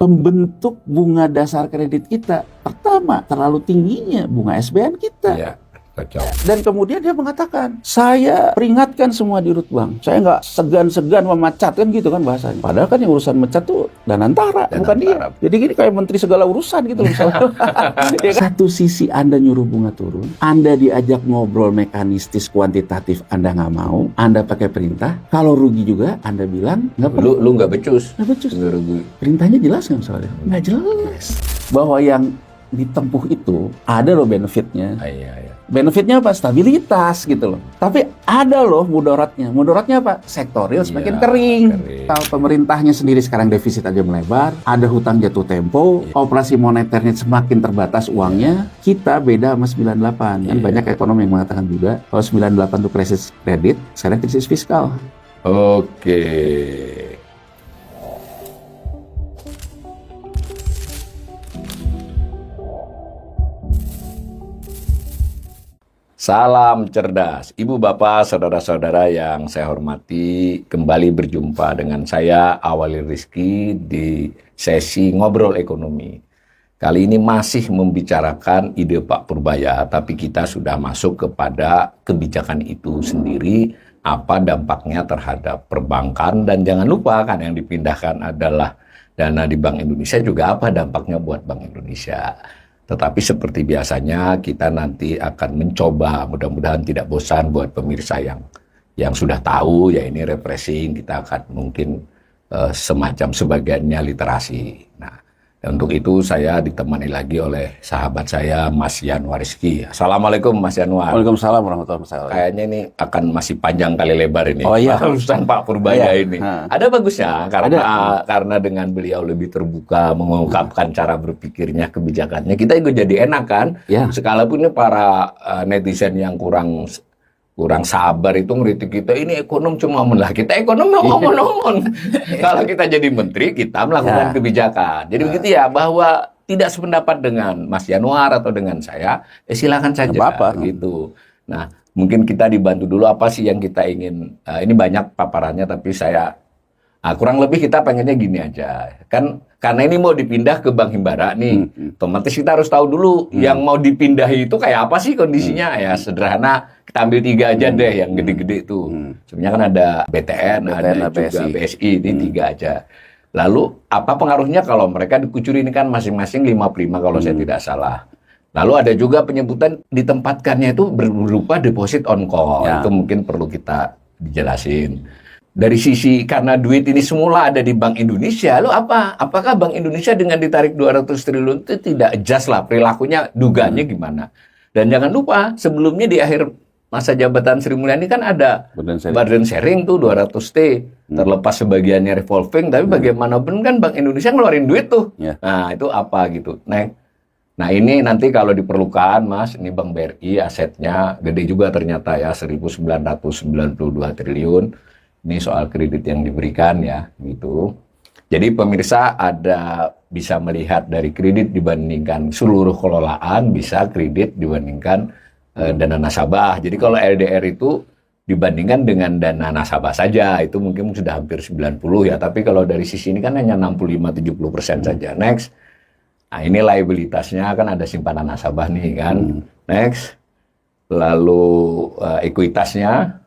pembentuk bunga dasar kredit kita. Pertama, terlalu tingginya bunga SBN kita. Iya, kacau. Dan kemudian dia mengatakan, saya peringatkan semua di Rutbank, saya nggak segan-segan memecat, kan gitu kan bahasanya. Padahal kan yang urusan mecat tuh Danantara, bukan dia. Jadi gini kayak menteri segala urusan gitu misalnya. Ya kan? Satu sisi Anda nyuruh bunga turun, Anda diajak ngobrol mekanistis kuantitatif, Anda nggak mau, Anda pakai perintah. Kalau rugi juga, Anda bilang nggak perlu. Lu nggak becus. Nggak becus. Nggak rugi. Perintahnya jelas nggak soalnya? Nggak jelas. Bahwa yang ditempuh itu ada loh benefitnya. Iya. Benefitnya apa? Stabilitas gitu loh. Tapi ada loh mudaratnya. Mudaratnya apa? Sektoril semakin kering. Kalau pemerintahnya sendiri sekarang defisit aja melebar, ada hutang jatuh tempo, operasi moneternya semakin terbatas uangnya, kita beda sama 98. Kan banyak ekonom yang mengatakan juga, kalau 98 itu krisis kredit, sekarang krisis fiskal. Oke. Salam cerdas, Ibu Bapak, saudara-saudara yang saya hormati, kembali berjumpa dengan saya Awali Rizky di sesi Ngobrol Ekonomi. Kali ini masih membicarakan ide Pak Purbaya, tapi kita sudah masuk kepada kebijakan itu sendiri, apa dampaknya terhadap perbankan, dan jangan lupa kan yang dipindahkan adalah dana di Bank Indonesia, juga apa dampaknya buat Bank Indonesia. Tetapi seperti biasanya kita nanti akan mencoba, mudah-mudahan tidak bosan buat pemirsa yang sudah tahu, ya ini refreshing, kita akan mungkin semacam sebagiannya literasi. Nah, untuk itu saya ditemani lagi oleh sahabat saya, Mas Yanwar Rizky. Assalamualaikum Mas Yanwar. Waalaikumsalam warahmatullahi wabarakatuh. Kayaknya ini akan masih panjang kali lebar ini. Oh iya. Urusan Pak Purbaya ini. Ada bagusnya karena dengan beliau lebih terbuka mengungkapkan cara berpikirnya, kebijakannya. Kita juga jadi enak kan. Ya. Sekalipun ini para netizen yang kurang sabar itu ngeritik kita, ini ekonom cuma lah, kita ekonom ngomong-ngomong. Kalau kita jadi menteri, kita melakukan kebijakan. Jadi begitu ya, bahwa tidak sependapat dengan Mas Yanwar atau dengan saya, silakan saja gitu. Nah, mungkin kita dibantu dulu apa sih yang kita ingin. Ini banyak paparannya, tapi saya kurang lebih kita pengennya gini aja. Kan karena ini mau dipindah ke Bank Himbara nih, otomatis kita harus tahu dulu yang mau dipindahi itu kayak apa sih kondisinya. Ya sederhana, kita ambil 3 aja deh yang gede-gede itu. Sebenarnya kan ada BTN, ada juga BSI, ini 3 aja. Lalu apa pengaruhnya kalau mereka dikucuri, ini kan masing-masing 5/5 kalau saya tidak salah. Lalu ada juga penyebutan ditempatkannya itu berupa deposit on call. Itu mungkin perlu kita dijelasin. Dari sisi karena duit ini semula ada di Bank Indonesia, lalu apakah Bank Indonesia dengan ditarik 200 triliun itu tidak adjust lah perilakunya, dugaannya gimana? Dan jangan lupa sebelumnya di akhir masa jabatan Sri Mulyani kan ada burden sharing tuh 200T, terlepas sebagiannya revolving, tapi bagaimanapun kan Bank Indonesia ngeluarin duit tuh. Nah itu apa gitu. Nah ini nanti kalau diperlukan Mas, ini Bank BRI asetnya gede juga ternyata ya, 1.992 triliun. Ini soal kredit yang diberikan ya, gitu. Jadi pemirsa bisa melihat dari kredit dibandingkan seluruh kelolaan, bisa kredit dibandingkan dana nasabah. Jadi kalau LDR itu dibandingkan dengan dana nasabah saja, itu mungkin sudah hampir 90 ya. Tapi kalau dari sisi ini kan hanya 65-70% saja. Next. Nah ini liabilitasnya kan ada simpanan nasabah nih kan. Next. Lalu ekuitasnya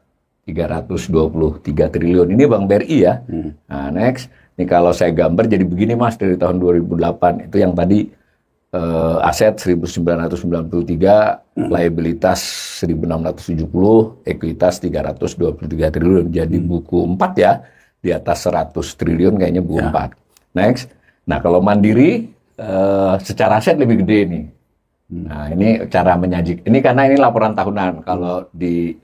323 triliun. Ini Bank BRI ya. Nah, next. Ini kalau saya gambar jadi begini Mas, dari tahun 2008. Itu yang tadi aset 1.993, liabilitas 1.670, ekuitas 323 triliun. Jadi buku 4 ya. Di atas 100 triliun kayaknya buku 4. Next. Nah, kalau Mandiri secara aset lebih gede nih. Nah, ini cara menyajikan. Ini karena ini laporan tahunan. Kalau di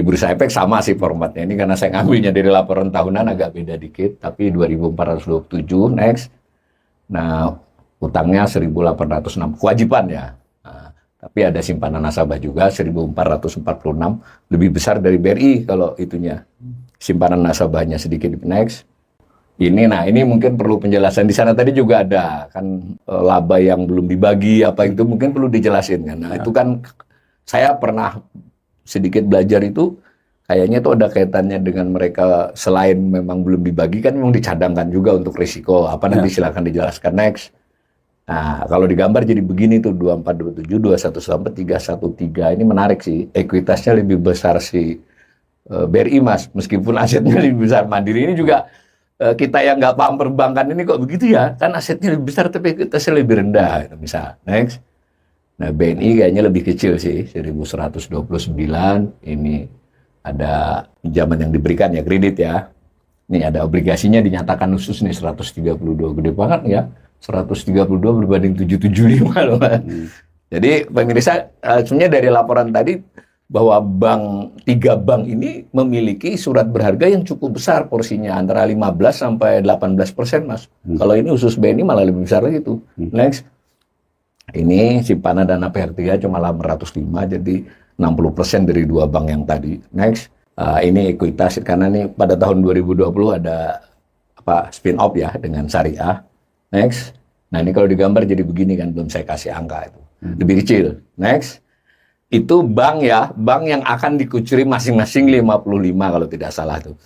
Bursa Efek sama sih formatnya. Ini karena saya ngambilnya dari laporan tahunan agak beda dikit, tapi 2.427. Next. Nah, utangnya 1.806 kewajiban ya. Nah, tapi ada simpanan nasabah juga 1.446, lebih besar dari BRI kalau itunya. Simpanan nasabahnya sedikit. Next. Ini mungkin perlu penjelasan. Di sana tadi juga ada kan laba yang belum dibagi apa itu mungkin perlu dijelasin kan. Nah, itu kan saya pernah sedikit belajar itu kayaknya itu ada kaitannya dengan mereka selain memang belum dibagikan, memang dicadangkan juga untuk risiko. Apa nanti silakan dijelaskan next. Nah, kalau digambar jadi begini tuh 24, 27, 21 sampai 313 ini menarik sih. Ekuitasnya lebih besar si BRI Mas, meskipun asetnya lebih besar. Mandiri ini juga kita yang nggak paham perbankan ini kok begitu ya, kan asetnya lebih besar tapi ekuitasnya lebih rendah. Gitu, misal next. Nah, BNI kayaknya lebih kecil sih, 1129. Ini ada pinjaman yang diberikan ya, kredit ya. Ini ada obligasinya dinyatakan khusus nih 132, gede banget ya. 132 berbanding 775 loh. Jadi pemirsa, sebenarnya dari laporan tadi bahwa tiga bank ini memiliki surat berharga yang cukup besar porsinya, antara 15 sampai 18%, Mas. Kalau ini khusus BNI malah lebih besar lagi tuh. Next. Ini simpanan dana pihak 3 cuma 805, jadi 60% dari 2 bank yang tadi. Next, ini ekuitas karena nih pada tahun 2020 ada spin off ya dengan syariah. Next, nah ini kalau digambar jadi begini kan, belum saya kasih angka itu, lebih kecil. Next, itu bank yang akan dikucuri masing-masing 55 kalau tidak salah tuh.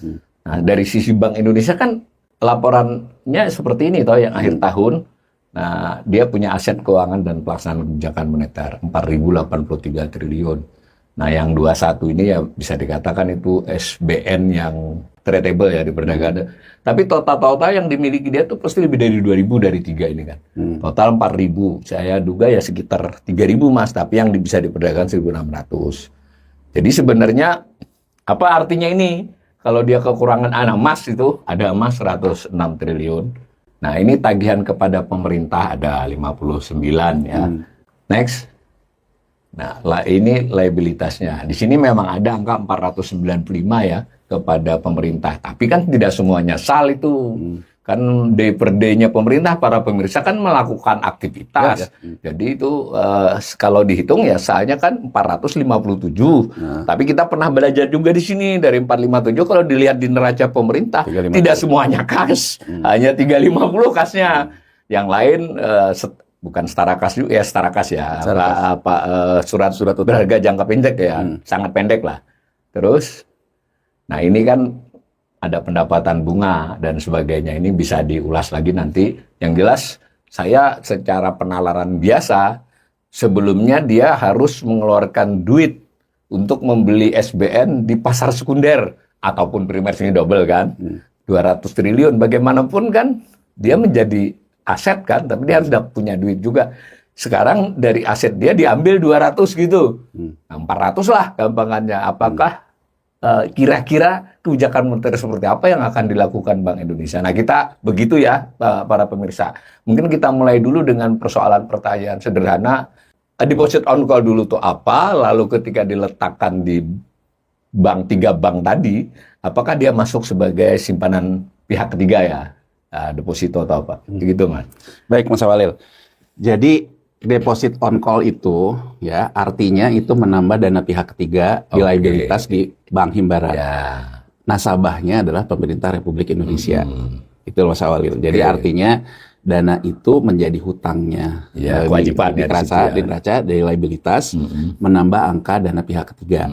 Nah dari sisi Bank Indonesia kan laporannya seperti ini toh yang akhir tahun. Nah, dia punya aset keuangan dan pelaksanaan kebijakan moneter 4.083 triliun. Nah, yang 21 ini ya bisa dikatakan itu SBN yang tradable ya di perdagangan. Tapi total yang dimiliki dia tuh pasti lebih dari 2.000 dari 3 ini kan. Total 4.000. Saya duga ya sekitar 3.000 Mas, tapi yang bisa diperdagangkan 1.600. Jadi sebenarnya apa artinya ini? Kalau dia kekurangan emas itu ada emas 106 triliun. Nah, ini tagihan kepada pemerintah ada 59 ya. Next. Nah, ini liabilitasnya. Di sini memang ada angka 495 ya kepada pemerintah. Tapi kan tidak semuanya sal itu. Kan day per day-nya pemerintah, para pemirsa kan melakukan aktivitas. Jadi itu kalau dihitung ya salnya kan 457. Tapi kita pernah belajar juga di sini dari 457 kalau dilihat di neraca pemerintah 350. Tidak semuanya kas. Hanya 350 kasnya. Yang lain bukan setara kas juga ya, setara kas ya. Surat berharga jangka pendek ya. Sangat pendek lah. Terus nah ini kan ada pendapatan bunga dan sebagainya, ini bisa diulas lagi nanti. Yang jelas saya secara penalaran biasa sebelumnya dia harus mengeluarkan duit untuk membeli SBN di pasar sekunder ataupun primer, sini double kan. 200 triliun bagaimanapun kan dia menjadi aset kan, tapi dia harus punya duit juga. Sekarang dari aset dia diambil 200 gitu. Nah, 400 lah gampangannya. Apakah kira-kira kebijakan moneter seperti apa yang akan dilakukan Bank Indonesia? Nah, kita begitu ya, para pemirsa. Mungkin kita mulai dulu dengan persoalan pertanyaan sederhana. Deposit on call dulu tuh apa? Lalu ketika diletakkan di bank 3 bank tadi, apakah dia masuk sebagai simpanan pihak ketiga ya? Deposito atau apa? Gitu, Mas. Baik, Mas Awalil. Jadi deposit on call itu ya artinya itu menambah dana pihak ketiga di liabilitas di Bank Himbara. Nasabahnya adalah pemerintah Republik Indonesia. Itu Mas Awalil. Jadi artinya dana itu menjadi hutangnya, kewajiban di neraca dari liabilitas menambah angka dana pihak ketiga.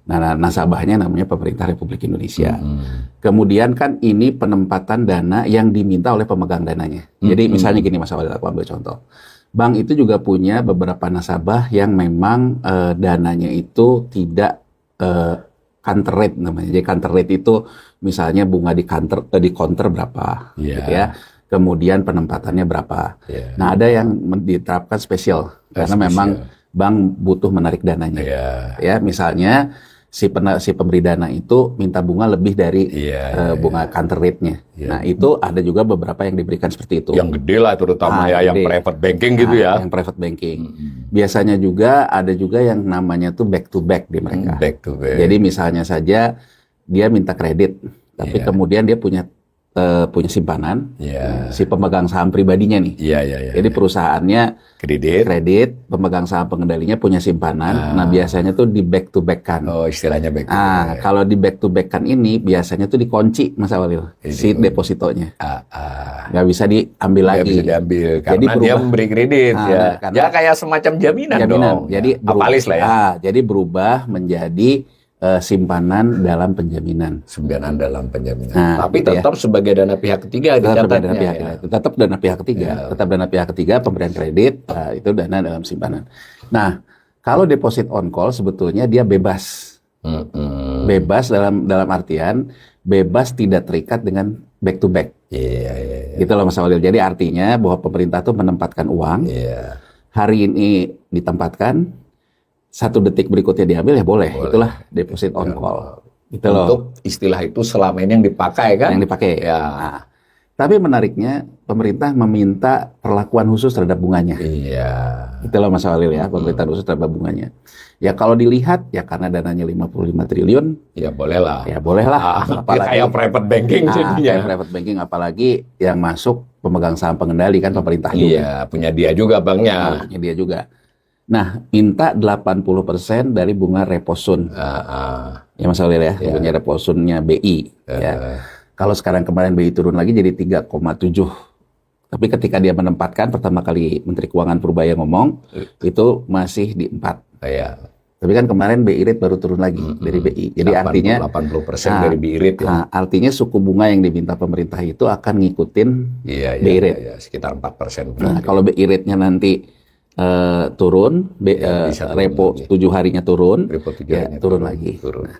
Nah, nasabahnya namanya pemerintah Republik Indonesia. Kemudian kan ini penempatan dana yang diminta oleh pemegang dananya. Jadi misalnya gini Mas Awalil, aku ambil contoh. Bank itu juga punya beberapa nasabah yang memang dananya itu tidak counter rate namanya. Jadi counter rate itu misalnya bunga di counter berapa, gitu ya. Kemudian penempatannya berapa. Nah, ada yang diterapkan spesial karena memang bank butuh menarik dananya. Ya, misalnya si pemberi dana itu minta bunga lebih dari bunga counter rate-nya. Nah, itu ada juga beberapa yang diberikan seperti itu. Yang gede lah terutama yang private banking gitu ya. Yang private banking. Biasanya juga ada juga yang namanya tuh back to back di mereka. Back to back. Jadi misalnya saja dia minta kredit, tapi kemudian dia punya simpanan, si pemegang saham pribadinya nih. Jadi perusahaannya kredit, pemegang saham pengendalinya punya simpanan. Nah, biasanya tuh di back to back kan. Oh, istilahnya back to back. Kalau di back to back kan ini biasanya tuh dikunci Mas Awalil, si depositonya. Nggak bisa diambil lagi. Nggak bisa diambil karena dia memberi kredit ya kayak semacam jaminan dong. Jadi apalis lah ya. Jadi berubah menjadi simpanan dalam penjaminan. Simpanan dalam penjaminan. Nah, tapi gitu tetap sebagai dana pihak ketiga Tetap dana dicatatnya pihak ya. ketiga. Tetap dana pihak ketiga. Ya. Tetap dana pihak ketiga, pemberian kredit, itu dana dalam simpanan. Nah, kalau deposit on call sebetulnya dia bebas. Bebas dalam artian bebas tidak terikat dengan back to back. Iya. Gitu loh Mas Walil. Jadi artinya bahwa pemerintah tuh menempatkan uang. Iya. Hari ini ditempatkan, 1 detik berikutnya diambil ya boleh. Itulah deposit on call. Gitu loh. Untuk istilah itu selama ini yang dipakai kan? Yang dipakai. Ya. Nah, tapi menariknya pemerintah meminta perlakuan khusus terhadap bunganya. Iya. Itu loh Mas Walil ya, pemerintah khusus terhadap bunganya. Ya kalau dilihat ya karena dananya 55 triliun, Ya boleh lah. ya bolehlah. Ya kayak private banking jadinya. Kayak private banking, apalagi yang masuk pemegang saham pengendali kan pemerintah juga. Iya, punya dia juga banknya. Nah, dia juga. Nah, minta 80% dari bunga reposun. Ya Mas Walil ya, bunga reposunnya BI. Ya. Kalau sekarang kemarin BI turun lagi jadi 3,7. Tapi ketika dia menempatkan, pertama kali Menteri Keuangan Purbaya ngomong, itu masih di 4. Iya. Tapi kan kemarin BI rate baru turun lagi dari BI. Jadi 80, artinya 80% dari BI rate ya. Nah, artinya suku bunga yang diminta pemerintah itu akan ngikutin BI rate. Iya, sekitar 4%. Nah, kalau BI rate-nya nanti turun, repo 7 harinya turun, Repo 7 ya, harinya turun lagi. Turun. Nah,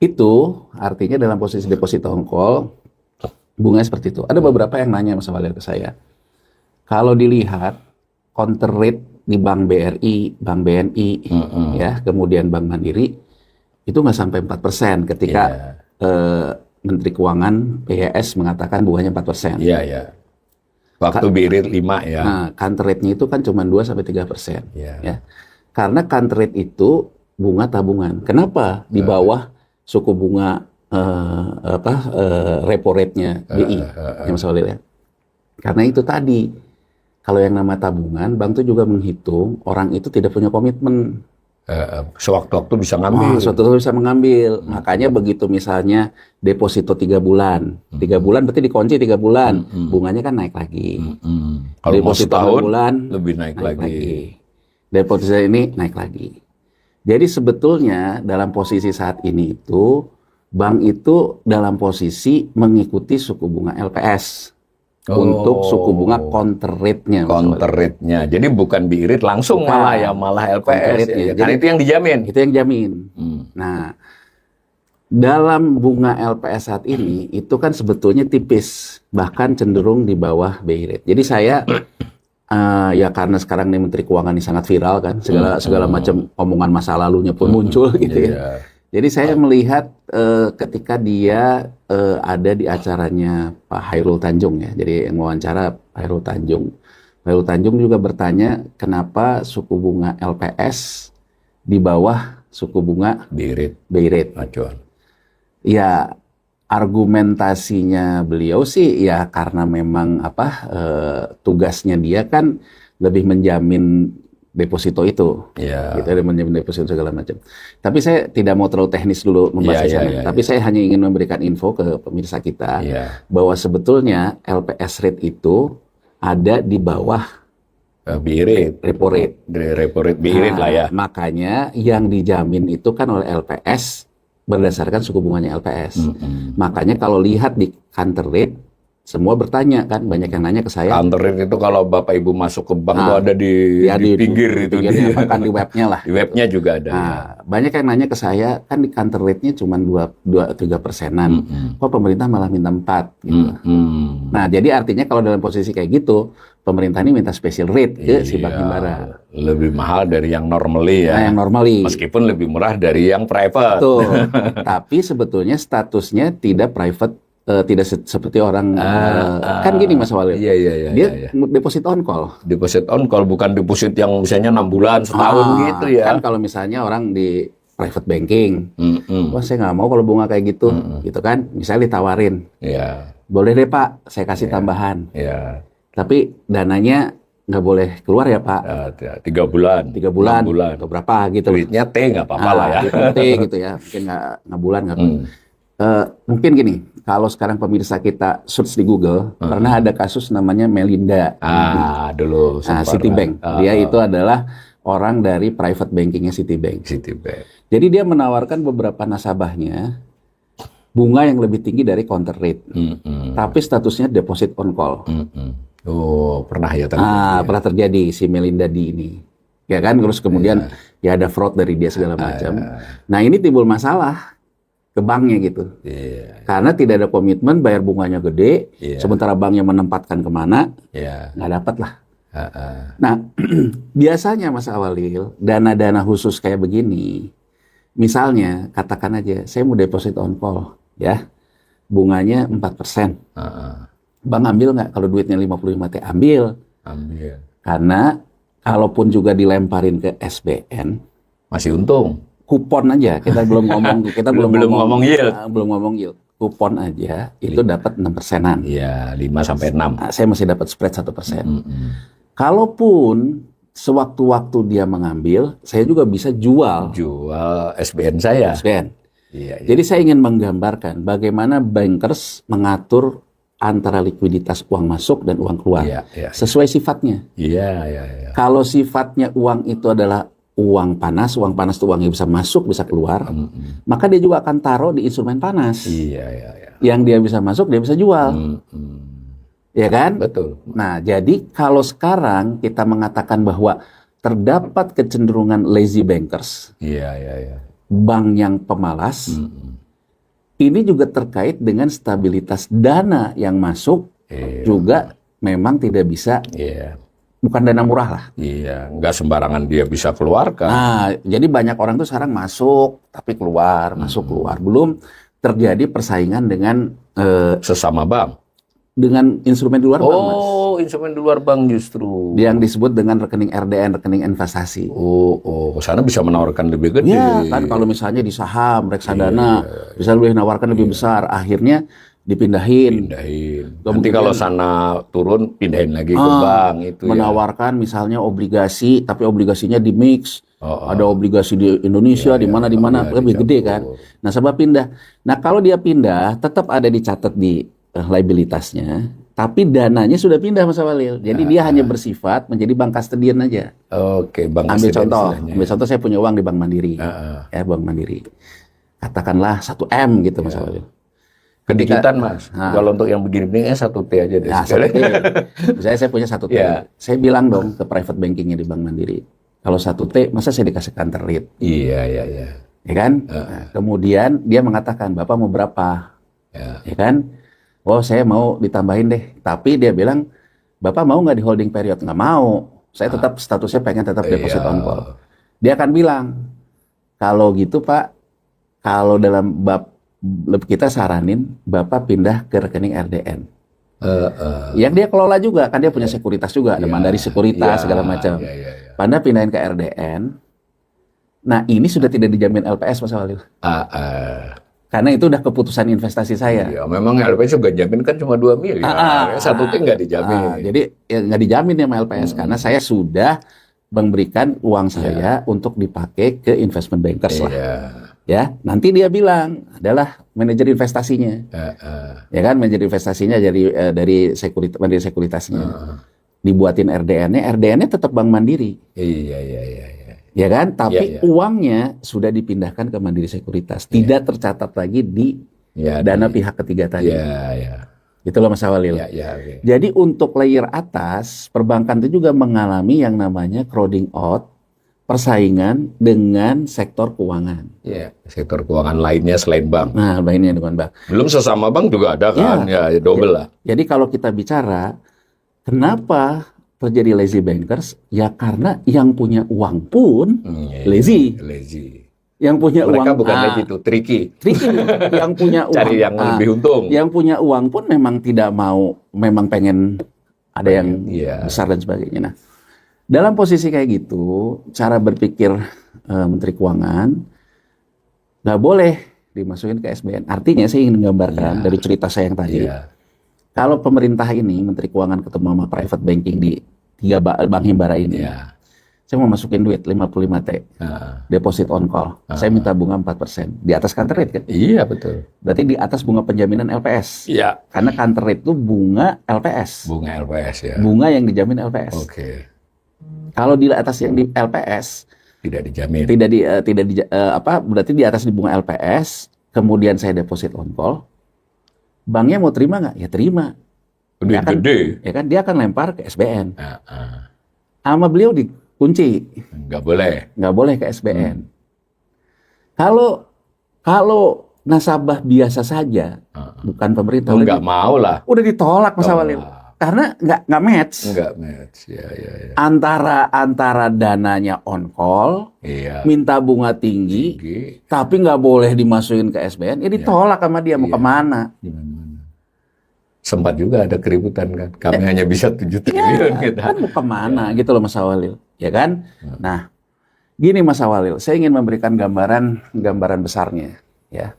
itu artinya dalam posisi deposit on call, bunganya seperti itu. Ada beberapa yang nanya Mas Walil ke saya, kalau dilihat counter rate di Bank BRI, Bank BNI, ya, kemudian Bank Mandiri, itu nggak sampai 4% ketika Menteri Keuangan PYS mengatakan bunganya 4%. Iya. Waktu BI rate 5 ya. Nah, counter rate-nya itu kan cuma 2-3%. Iya. Ya. Karena counter rate itu bunga tabungan. Kenapa di bawah suku bunga repo rate-nya BI, ya Mas Walil ya? Karena itu tadi, kalau yang nama tabungan, bank itu juga menghitung orang itu tidak punya komitmen. Sewaktu-waktu bisa ngambil. Suatu bisa mengambil. Makanya begitu misalnya deposito 3 bulan. 3 bulan berarti dikunci 3 bulan. Bunganya kan naik lagi. Kalau mau Deposito setahun, 6 bulan, lebih naik lagi. Deposito ini naik lagi. Jadi sebetulnya dalam posisi saat ini itu, bank itu dalam posisi mengikuti suku bunga LPS. Untuk suku bunga counter rate-nya. Counter rate-nya. Jadi bukan BI rate langsung malah LPS. Ya. Karena itu yang dijamin. Itu yang jamin. Nah, dalam bunga LPS saat ini itu kan sebetulnya tipis, bahkan cenderung di bawah BI rate. Jadi saya ya karena sekarang nih Menteri Keuangan ini sangat viral kan, segala macam omongan masa lalunya pun muncul gitu ya. Jadi saya melihat ketika dia ada di acaranya Pak Hairul Tanjung ya, jadi yang wawancara Hairul Tanjung. Hairul Tanjung juga bertanya kenapa suku bunga LPS di bawah suku bunga BI rate. Acuan. Ya argumentasinya beliau sih ya karena memang tugasnya dia kan lebih menjamin deposito itu, gitu, menjamin deposito segala macam. Tapi saya tidak mau terlalu teknis dulu membahas Tapi saya hanya ingin memberikan info ke pemirsa kita bahwa sebetulnya LPS rate itu ada di bawah BI rate, repo rate, BI rate lah ya. Makanya yang dijamin itu kan oleh LPS berdasarkan suku bunganya LPS. Makanya kalau lihat di counter rate, semua bertanya kan, banyak yang nanya ke saya. Counter rate itu kalau Bapak Ibu masuk ke bank itu ada di pinggir itu. Bahkan di webnya lah. Di webnya juga ada. Banyak yang nanya ke saya, kan di counter rate-nya cuma 2-3%-an. Kok pemerintah malah minta 4? Gitu. Nah, jadi artinya kalau dalam posisi kayak gitu, pemerintah ini minta special rate ke si Bank Himbara. Lebih mahal dari yang normally ya. Nah, yang normally. Meskipun lebih murah dari yang private. Betul. Tapi sebetulnya statusnya tidak private. Tidak seperti orang kan gini Mas Walil. Iya. Dia deposit on call. Deposit on call bukan deposit yang misalnya 6 bulan setahun gitu ya. Kan kalau misalnya orang di private banking, wah saya nggak mau kalau bunga kayak gitu, gitu kan. Misalnya ditawarin, boleh deh Pak, saya kasih tambahan. Tapi dananya nggak boleh keluar ya Pak. 3 bulan. 3 bulan. Atau berapa gitu. Duitnya T nggak apa-apa lah ya. T gitu ya. Mungkin nggak bulan nggak apa. Mungkin gini, kalau sekarang pemirsa kita search di Google, pernah ada kasus namanya Melinda. Dulu. Citibank. Dia itu adalah orang dari private bankingnya Citibank. Citibank. Jadi dia menawarkan beberapa nasabahnya bunga yang lebih tinggi dari counter rate, tapi statusnya deposit on call. Oh, pernah ya tadi. Pernah terjadi si Melinda D ini, ya kan? Terus kemudian ya ada fraud dari dia segala macam. Nah ini timbul masalah ke banknya gitu, karena tidak ada komitmen bayar bunganya gede, sementara banknya menempatkan kemana, nggak dapat lah. Nah biasanya Mas Awalil, dana-dana khusus kayak begini, misalnya katakan aja saya mau deposit on call, ya bunganya 4%. Bang ambil nggak kalau duitnya 55 T? Ambil. Karena kalaupun juga dilemparin ke SBN, masih untung. Kupon aja, kita belum ngomong, belum ngomong yield. Belum ngomong yield. Kupon aja itu dapat 6%-an. Iya, 5-6. Saya masih dapat spread 1%. Kalaupun sewaktu-waktu dia mengambil, saya juga bisa jual SBN saya. SBN. Iya. Jadi saya ingin menggambarkan bagaimana bankers mengatur antara likuiditas uang masuk dan uang keluar, sesuai sifatnya. Iya. Kalau sifatnya uang itu adalah uang panas itu uang yang bisa masuk, bisa keluar, maka dia juga akan taruh di instrumen panas. Iya. Yang dia bisa masuk, dia bisa jual. Ya kan? Betul. Nah, jadi kalau sekarang kita mengatakan bahwa terdapat kecenderungan lazy bankers, bank yang pemalas, ini juga terkait dengan stabilitas dana yang masuk, juga memang tidak bisa, bukan dana murah lah. Iya, nggak sembarangan dia bisa keluarkan. Nah, jadi banyak orang tuh sekarang masuk, tapi keluar, masuk keluar. Belum terjadi persaingan dengan sesama bank. Dengan instrumen di luar bank, Mas. Oh, instrumen di luar bank justru. Yang disebut dengan rekening RDN, rekening investasi. Ke sana bisa menawarkan lebih gede. Ya, kan kalau misalnya di saham, reksadana, bisa lebih nawarkan lebih besar. Akhirnya dipindahin. Nanti kalau sana turun, pindahin lagi ke bank. Itu menawarkan misalnya obligasi, tapi obligasinya di mix. Ada obligasi di Indonesia, di mana lebih gede kan. Nah, sebab pindah. Nah, kalau dia pindah, tetap ada dicatat di liabilitasnya, tapi dananya sudah pindah Mas Walil. Jadi dia hanya bersifat menjadi bank custodian aja. Oke, bank ambil custodian. Ambil contoh, saya punya uang di Bank Mandiri. Ya, Bank Mandiri. Katakanlah 1 M gitu Mas Walil. Kedikitan Mas. Kalau untuk yang begini-begini 1 T aja deh. Nah, 1 T. Misalnya saya punya 1 T. Saya bilang dong ke private bankingnya di Bank Mandiri, kalau 1 T, masa saya dikasih counter rate? Iya. Ya kan? Nah, kemudian dia mengatakan, Bapak mau berapa? Ya kan? Oh, saya mau ditambahin deh. Tapi dia bilang, Bapak mau nggak di holding period? Nggak mau. Saya tetap statusnya pengen tetap deposit on call. Dia akan bilang, kalau gitu Pak, kalau dalam bab kita saranin Bapak pindah ke rekening RDN. Yang dia kelola juga, kan dia punya sekuritas juga, ada Mandiri Sekuritas segala macam. Pada pindahin ke RDN. Nah, ini sudah tidak dijamin LPS Mas Walil. Karena itu udah keputusan investasi saya. Iya, memang LPS juga jamin kan cuma 2 miliar. 1 T nggak dijamin. Jadi ya, nggak dijamin ya sama LPS karena saya sudah memberikan uang saya untuk dipakai ke investment bankers lah. Ya, nanti dia bilang adalah manajer investasinya. Ya kan, manajer investasinya dari Mandiri Sekuritasnya. Dibuatin RDN-nya, RDN-nya tetap Bank Mandiri. Iya. Ya kan, tapi uangnya sudah dipindahkan ke Mandiri Sekuritas, tidak tercatat lagi di dana pihak ketiga tadi. Itu loh Mas Walil. Jadi untuk layer atas, perbankan itu juga mengalami yang namanya crowding out, persaingan dengan sektor keuangan. Sektor keuangan lainnya selain bank. Nah, lainnya dengan bank. Belum sesama bank juga ada kan, double lah. Jadi kalau kita bicara, kenapa terjadi lazy bankers? Ya karena yang punya uang pun lazy. Yang punya mereka uang bukan lazy itu, tricky. Yang punya uang cari yang lebih untung. Yang punya uang pun memang tidak mau, memang pengen ada yang besar dan sebagainya. Nah, dalam posisi kayak gitu, cara berpikir Menteri Keuangan nggak boleh dimasukin ke SBN. Artinya saya ingin menggambarkan dari cerita saya yang tadi. Kalau pemerintah ini, Menteri Keuangan ketemu sama private banking di 3 bank himbara ini, saya mau masukin duit 55 T, deposit on call. Saya minta bunga 4%. Di atas counter rate kan? Iya, betul. Berarti di atas bunga penjaminan LPS. Iya. Karena counter rate itu bunga LPS. Bunga LPS ya. Bunga yang dijamin LPS. Oke. Kalau di atas yang di LPS Tidak dijamin. berarti di atas di bunga LPS, kemudian saya deposit on call, banknya mau terima nggak? Ya terima. Gede, Ya kan, gede. ya kan dia akan lempar ke SBN. Nah, Sama beliau dikunci, nggak boleh. nggak boleh ke SBN. Kalau nasabah biasa saja, bukan pemerintah, Nggak mau lah. udah ditolak Mas Tolak. Awalil. Karena nggak match. Nggak match. Ya. Antara dananya on call, Iya. minta bunga tinggi, Tinggi. tapi nggak boleh dimasukin ke SBN, ya ditolak sama dia, mau Iya. kemana? Gimana? Sempat juga ada keributan kan. Kami hanya bisa 7 triliun kita. Kan mau kemana gitu loh Mas Awalil, ya kan? Nah, gini Mas Awalil, saya ingin memberikan gambaran besarnya, ya.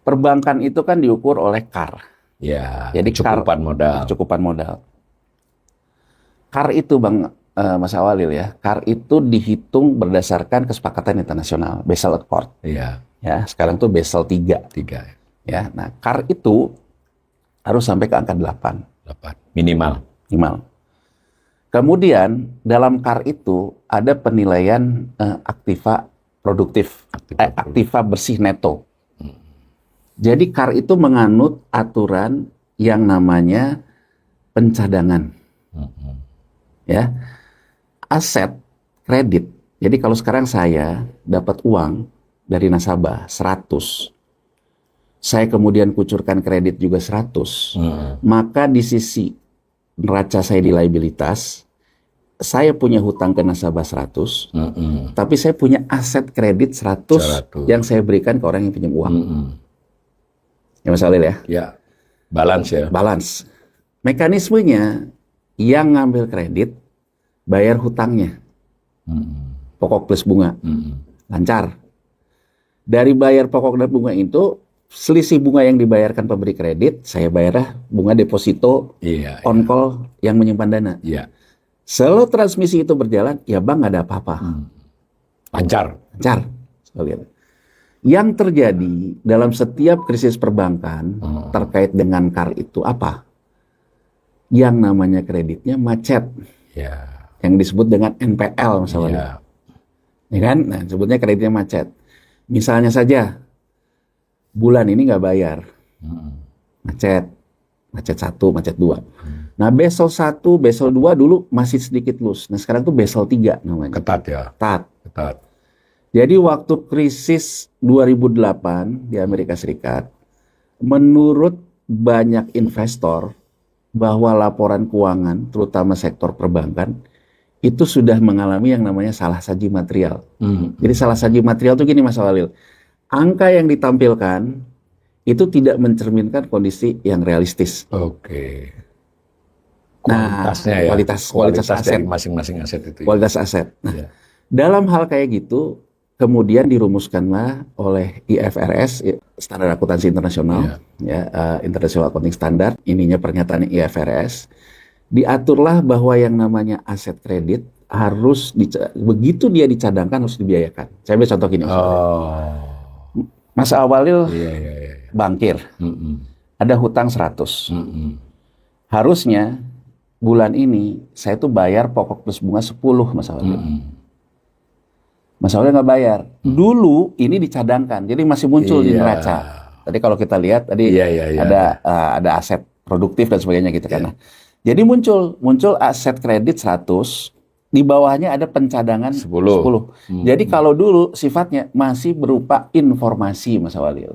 Perbankan itu kan diukur oleh CAR. Ya, Jadi kecukupan modal. Kecukupan modal. CAR itu Mas Awalil ya, CAR itu dihitung berdasarkan kesepakatan internasional, Basel Accord. Iya, Ya, sekarang tuh Basel 3. 3, Ya, nah CAR itu harus sampai ke angka 8 8 minimal. minimal. Kemudian dalam CAR itu ada penilaian aktiva produktif, aktiva bersih neto. Jadi CAR itu menganut aturan yang namanya pencadangan. Ya. Aset kredit. Jadi kalau sekarang saya dapat uang dari nasabah 100. Saya kemudian kucurkan kredit juga 100. Maka di sisi neraca saya di liabilitas, saya punya hutang ke nasabah 100, tapi saya punya aset kredit 100 yang saya berikan ke orang yang pinjam uang. Ya Mas Alil ya? Ya, balance ya. Balance. Mekanismenya, yang ngambil kredit, bayar hutangnya. Pokok plus bunga. Lancar. Dari bayar pokok dan bunga itu, selisih bunga yang dibayarkan pemberi kredit, saya bayar bunga deposito on call yang menyimpan dana. Iya. Selalu transmisi itu berjalan, ya Bang nggak ada apa-apa. Lancar. Lancar. Yang terjadi dalam setiap krisis perbankan terkait dengan CAR itu apa? Yang namanya kreditnya macet. Ya. Yang disebut dengan NPL misalnya. Ya kan? Nah, sebutnya kreditnya macet. Misalnya saja, bulan ini nggak bayar. Macet. Macet 1, macet 2. Nah, Basel 1, Basel 2 dulu masih sedikit loose. Nah, sekarang tuh Basel 3 namanya. Ketat ya. Ketat. Jadi waktu krisis 2008 di Amerika Serikat, menurut banyak investor, bahwa laporan keuangan, terutama sektor perbankan, itu sudah mengalami yang namanya salah saji material. Jadi salah saji material itu gini Mas Walil, angka yang ditampilkan itu tidak mencerminkan kondisi yang realistis. Oke. Kualitasnya ya. Kualitas aset. Dari masing-masing aset itu. Kualitas aset. Nah, dalam hal kayak gitu, kemudian dirumuskanlah oleh IFRS, Standar Akuntansi Internasional, International Accounting Standard, ininya pernyataan IFRS, diaturlah bahwa yang namanya aset kredit harus, begitu dia dicadangkan harus dibiayakan. Saya ambil contoh gini. Mas Awalil bankir, ada hutang 100. Harusnya bulan ini saya tuh bayar pokok plus bunga 10 Mas Awalil. Mas Awalil nggak bayar. Dulu ini dicadangkan, jadi masih muncul di neraca. Tadi kalau kita lihat tadi ada aset produktif dan sebagainya gitu kan. Jadi muncul aset kredit 100, di bawahnya ada pencadangan 10. Jadi kalau dulu sifatnya masih berupa informasi Mas Awalil.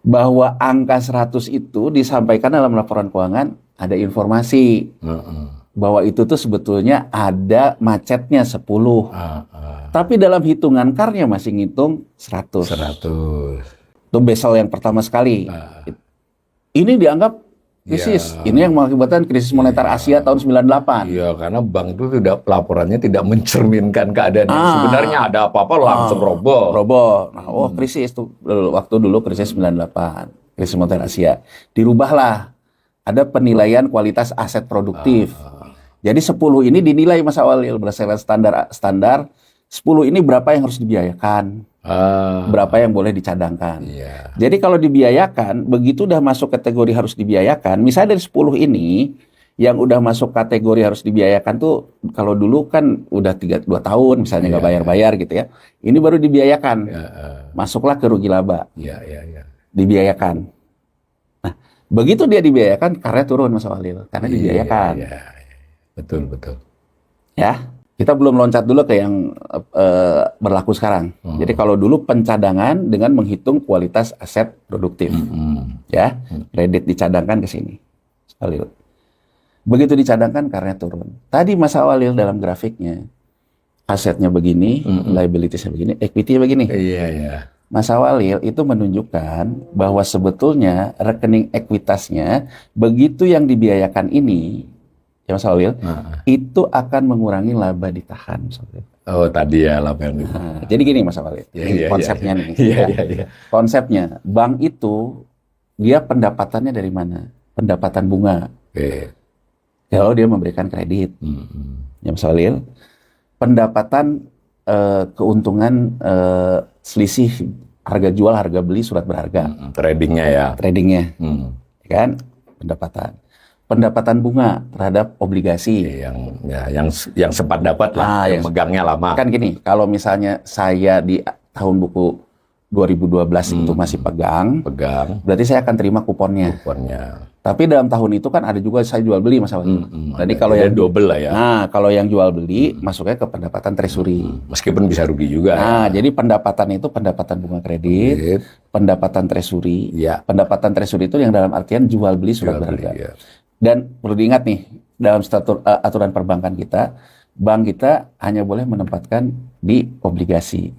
Bahwa angka 100 itu disampaikan dalam laporan keuangan, ada informasi. Bahwa itu tuh sebetulnya ada macetnya 10. Tapi dalam hitungan CAR-nya masih ngitung 100. Itu Basel yang pertama sekali. Ini dianggap krisis. Ini yang mengakibatkan krisis moneter Asia tahun 98. Iya, karena bank itu laporannya tidak mencerminkan keadaan yang sebenarnya ada apa-apa langsung roboh. Nah, krisis tuh waktu dulu krisis 98, krisis moneter Asia. Dirubahlah. Ada penilaian kualitas aset produktif. Jadi 10 ini dinilai Mas Awalil berdasarkan standar 10 ini berapa yang harus dibiayakan, berapa yang boleh dicadangkan. Jadi kalau dibiayakan, begitu udah masuk kategori harus dibiayakan, misalnya dari 10 ini, Yang udah masuk kategori harus dibiayakan tuh kalau dulu kan udah 2 tahun misalnya nggak bayar-bayar gitu ya. Ini baru dibiayakan. Masuklah ke rugi laba. Dibiayakan. Nah, begitu dia dibiayakan, karya turun Mas Walil karena dibiayakan. Betul. Ya. Kita belum loncat dulu ke yang berlaku sekarang. Jadi kalau dulu pencadangan dengan menghitung kualitas aset produktif. Ya, kredit dicadangkan ke sini. Walil. Begitu dicadangkan karena turun. Tadi Mas Walil dalam grafiknya asetnya begini, liabilitiesnya begini, equity-nya begini. Iya. Mas Walil itu menunjukkan bahwa sebetulnya rekening ekuitasnya begitu yang dibiayakan ini, ya Mas Walil, itu akan mengurangi laba ditahan. Mas Walil. Oh tadi ya laba yang jadi gini Mas Walil, konsepnya nih. Iya. Konsepnya, bank itu dia pendapatannya dari mana? Pendapatan bunga. Kalau dia memberikan kredit, ya Mas Walil, pendapatan keuntungan selisih harga jual harga beli surat berharga. Tradingnya, kan? Pendapatan bunga terhadap obligasi. Yang sempat dapat lah, yang megangnya lama. Kan gini, kalau misalnya saya di tahun buku 2012 itu masih pegang, berarti saya akan terima kuponnya. Tapi dalam tahun itu kan ada juga saya jual beli Mas Walil. Jadi kalau yang double lah ya. Nah, kalau yang jual beli masuknya ke pendapatan treasury. Meskipun bisa rugi juga. Nah, jadi pendapatan itu pendapatan bunga kredit, pendapatan treasury. Pendapatan treasury itu yang dalam artian jual beli surat berharga. Dan perlu diingat nih, dalam aturan perbankan kita, bank kita hanya boleh menempatkan di obligasi,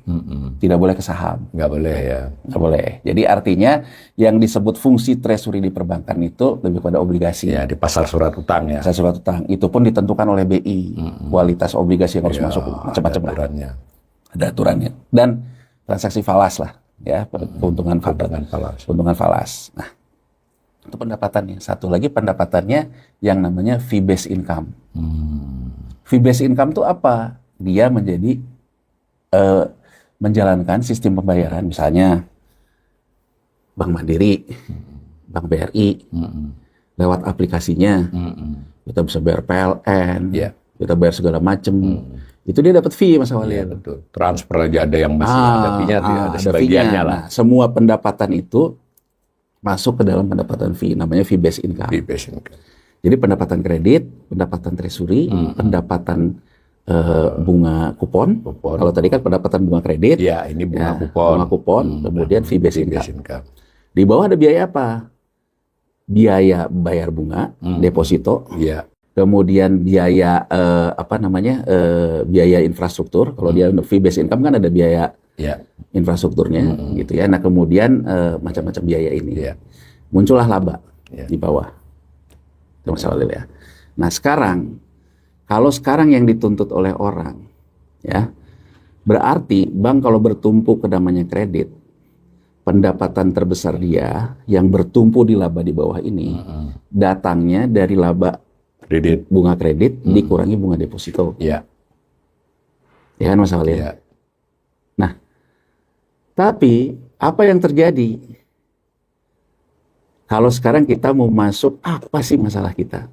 tidak boleh ke saham. Nggak boleh ya. Nggak boleh. Jadi artinya yang disebut fungsi treasury di perbankan itu lebih pada obligasi. Ya, di pasar surat utang ya. Pasar surat utang. Itu pun ditentukan oleh BI. Kualitas obligasi yang harus masuk macam-macam lah. Ada aturannya. Dan transaksi falas lah, ya, keuntungan falas. Keuntungan falas. Nah, itu pendapatannya. Satu lagi pendapatannya yang namanya fee based income. Fee-based income itu apa? Dia menjadi menjalankan sistem pembayaran, misalnya Bank Mandiri, Bank BRI, lewat aplikasinya, kita bisa bayar PLN, kita bayar segala macam. Itu dia dapat fee Mas Walil. Iya, betul. Transfer aja ada yang masih ada fee-nya, ada sebagiannya lah. Nah, semua pendapatan itu masuk ke dalam pendapatan fee, namanya fee-based income. Jadi pendapatan kredit, pendapatan treasury, pendapatan bunga kupon. Kalau tadi kan pendapatan bunga kredit. Ya, ini bunga kupon. Bunga kupon, kemudian fee based income. Di bawah ada biaya apa? Biaya bayar bunga, deposito. Kemudian biaya biaya infrastruktur. Kalau dia fee based income kan ada biaya infrastrukturnya, gitu ya. Nah kemudian macam-macam biaya ini. Muncullah laba di bawah. Itu Mas Walil ya. Nah sekarang, kalau sekarang yang dituntut oleh orang, ya, berarti bank kalau bertumpu ke namanya kredit, pendapatan terbesar dia yang bertumpu di laba di bawah ini, datangnya dari laba kredit, bunga kredit dikurangi bunga deposito. Ya kan Mas Walil? Nah, tapi apa yang terjadi? Kalau sekarang kita mau masuk, apa sih masalah kita?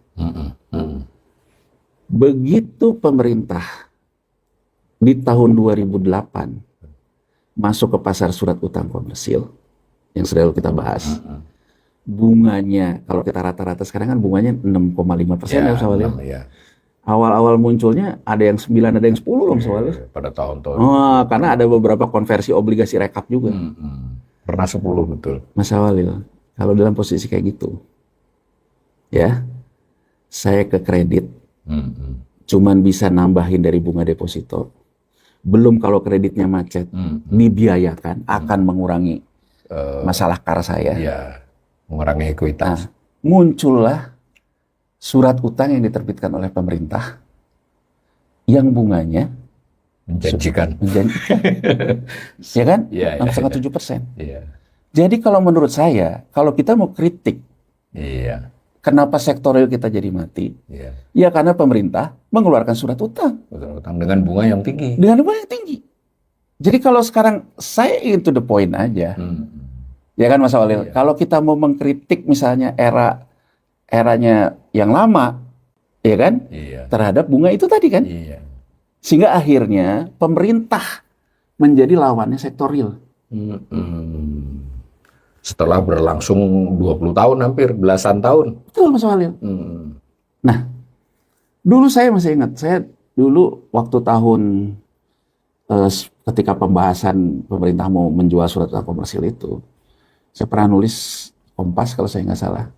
Begitu pemerintah di tahun 2008 masuk ke pasar surat utang komersil, yang selalu kita bahas, bunganya, kalau kita rata-rata sekarang kan bunganya 6,5% ya, Mas Walil. Awal-awal munculnya ada yang 9, ada yang 10 loh Mas Walil. Pada tahun-tahun. Oh, karena ada beberapa konversi obligasi rekap juga. Pernah 10 betul. Mas Walil. Kalau dalam posisi kayak gitu, ya, saya ke kredit, cuman bisa nambahin dari bunga deposito. Belum kalau kreditnya macet, dibiayakan, akan mengurangi masalah KAR saya. Mengurangi ekuitas. Muncullah surat utang yang diterbitkan oleh pemerintah, yang bunganya menjanjikan. Ya kan? 6,7%. Jadi kalau menurut saya, kalau kita mau kritik, kenapa sektor real kita jadi mati? Ya karena pemerintah mengeluarkan surat utang. Dengan bunga yang tinggi. Dengan bunga yang tinggi. Jadi kalau sekarang saya ingin to the point aja, ya kan Mas Walil. Kalau kita mau mengkritik misalnya eranya yang lama, ya kan? Iya. Terhadap bunga itu tadi kan? Iya. Sehingga akhirnya pemerintah menjadi lawannya sektor real. Setelah berlangsung 20 tahun, hampir belasan tahun. Betul, Mas Walil. Nah, dulu saya masih ingat, saya dulu waktu tahun ketika pembahasan pemerintah mau menjual surat utang komersil itu, saya pernah nulis Kompas kalau saya nggak salah.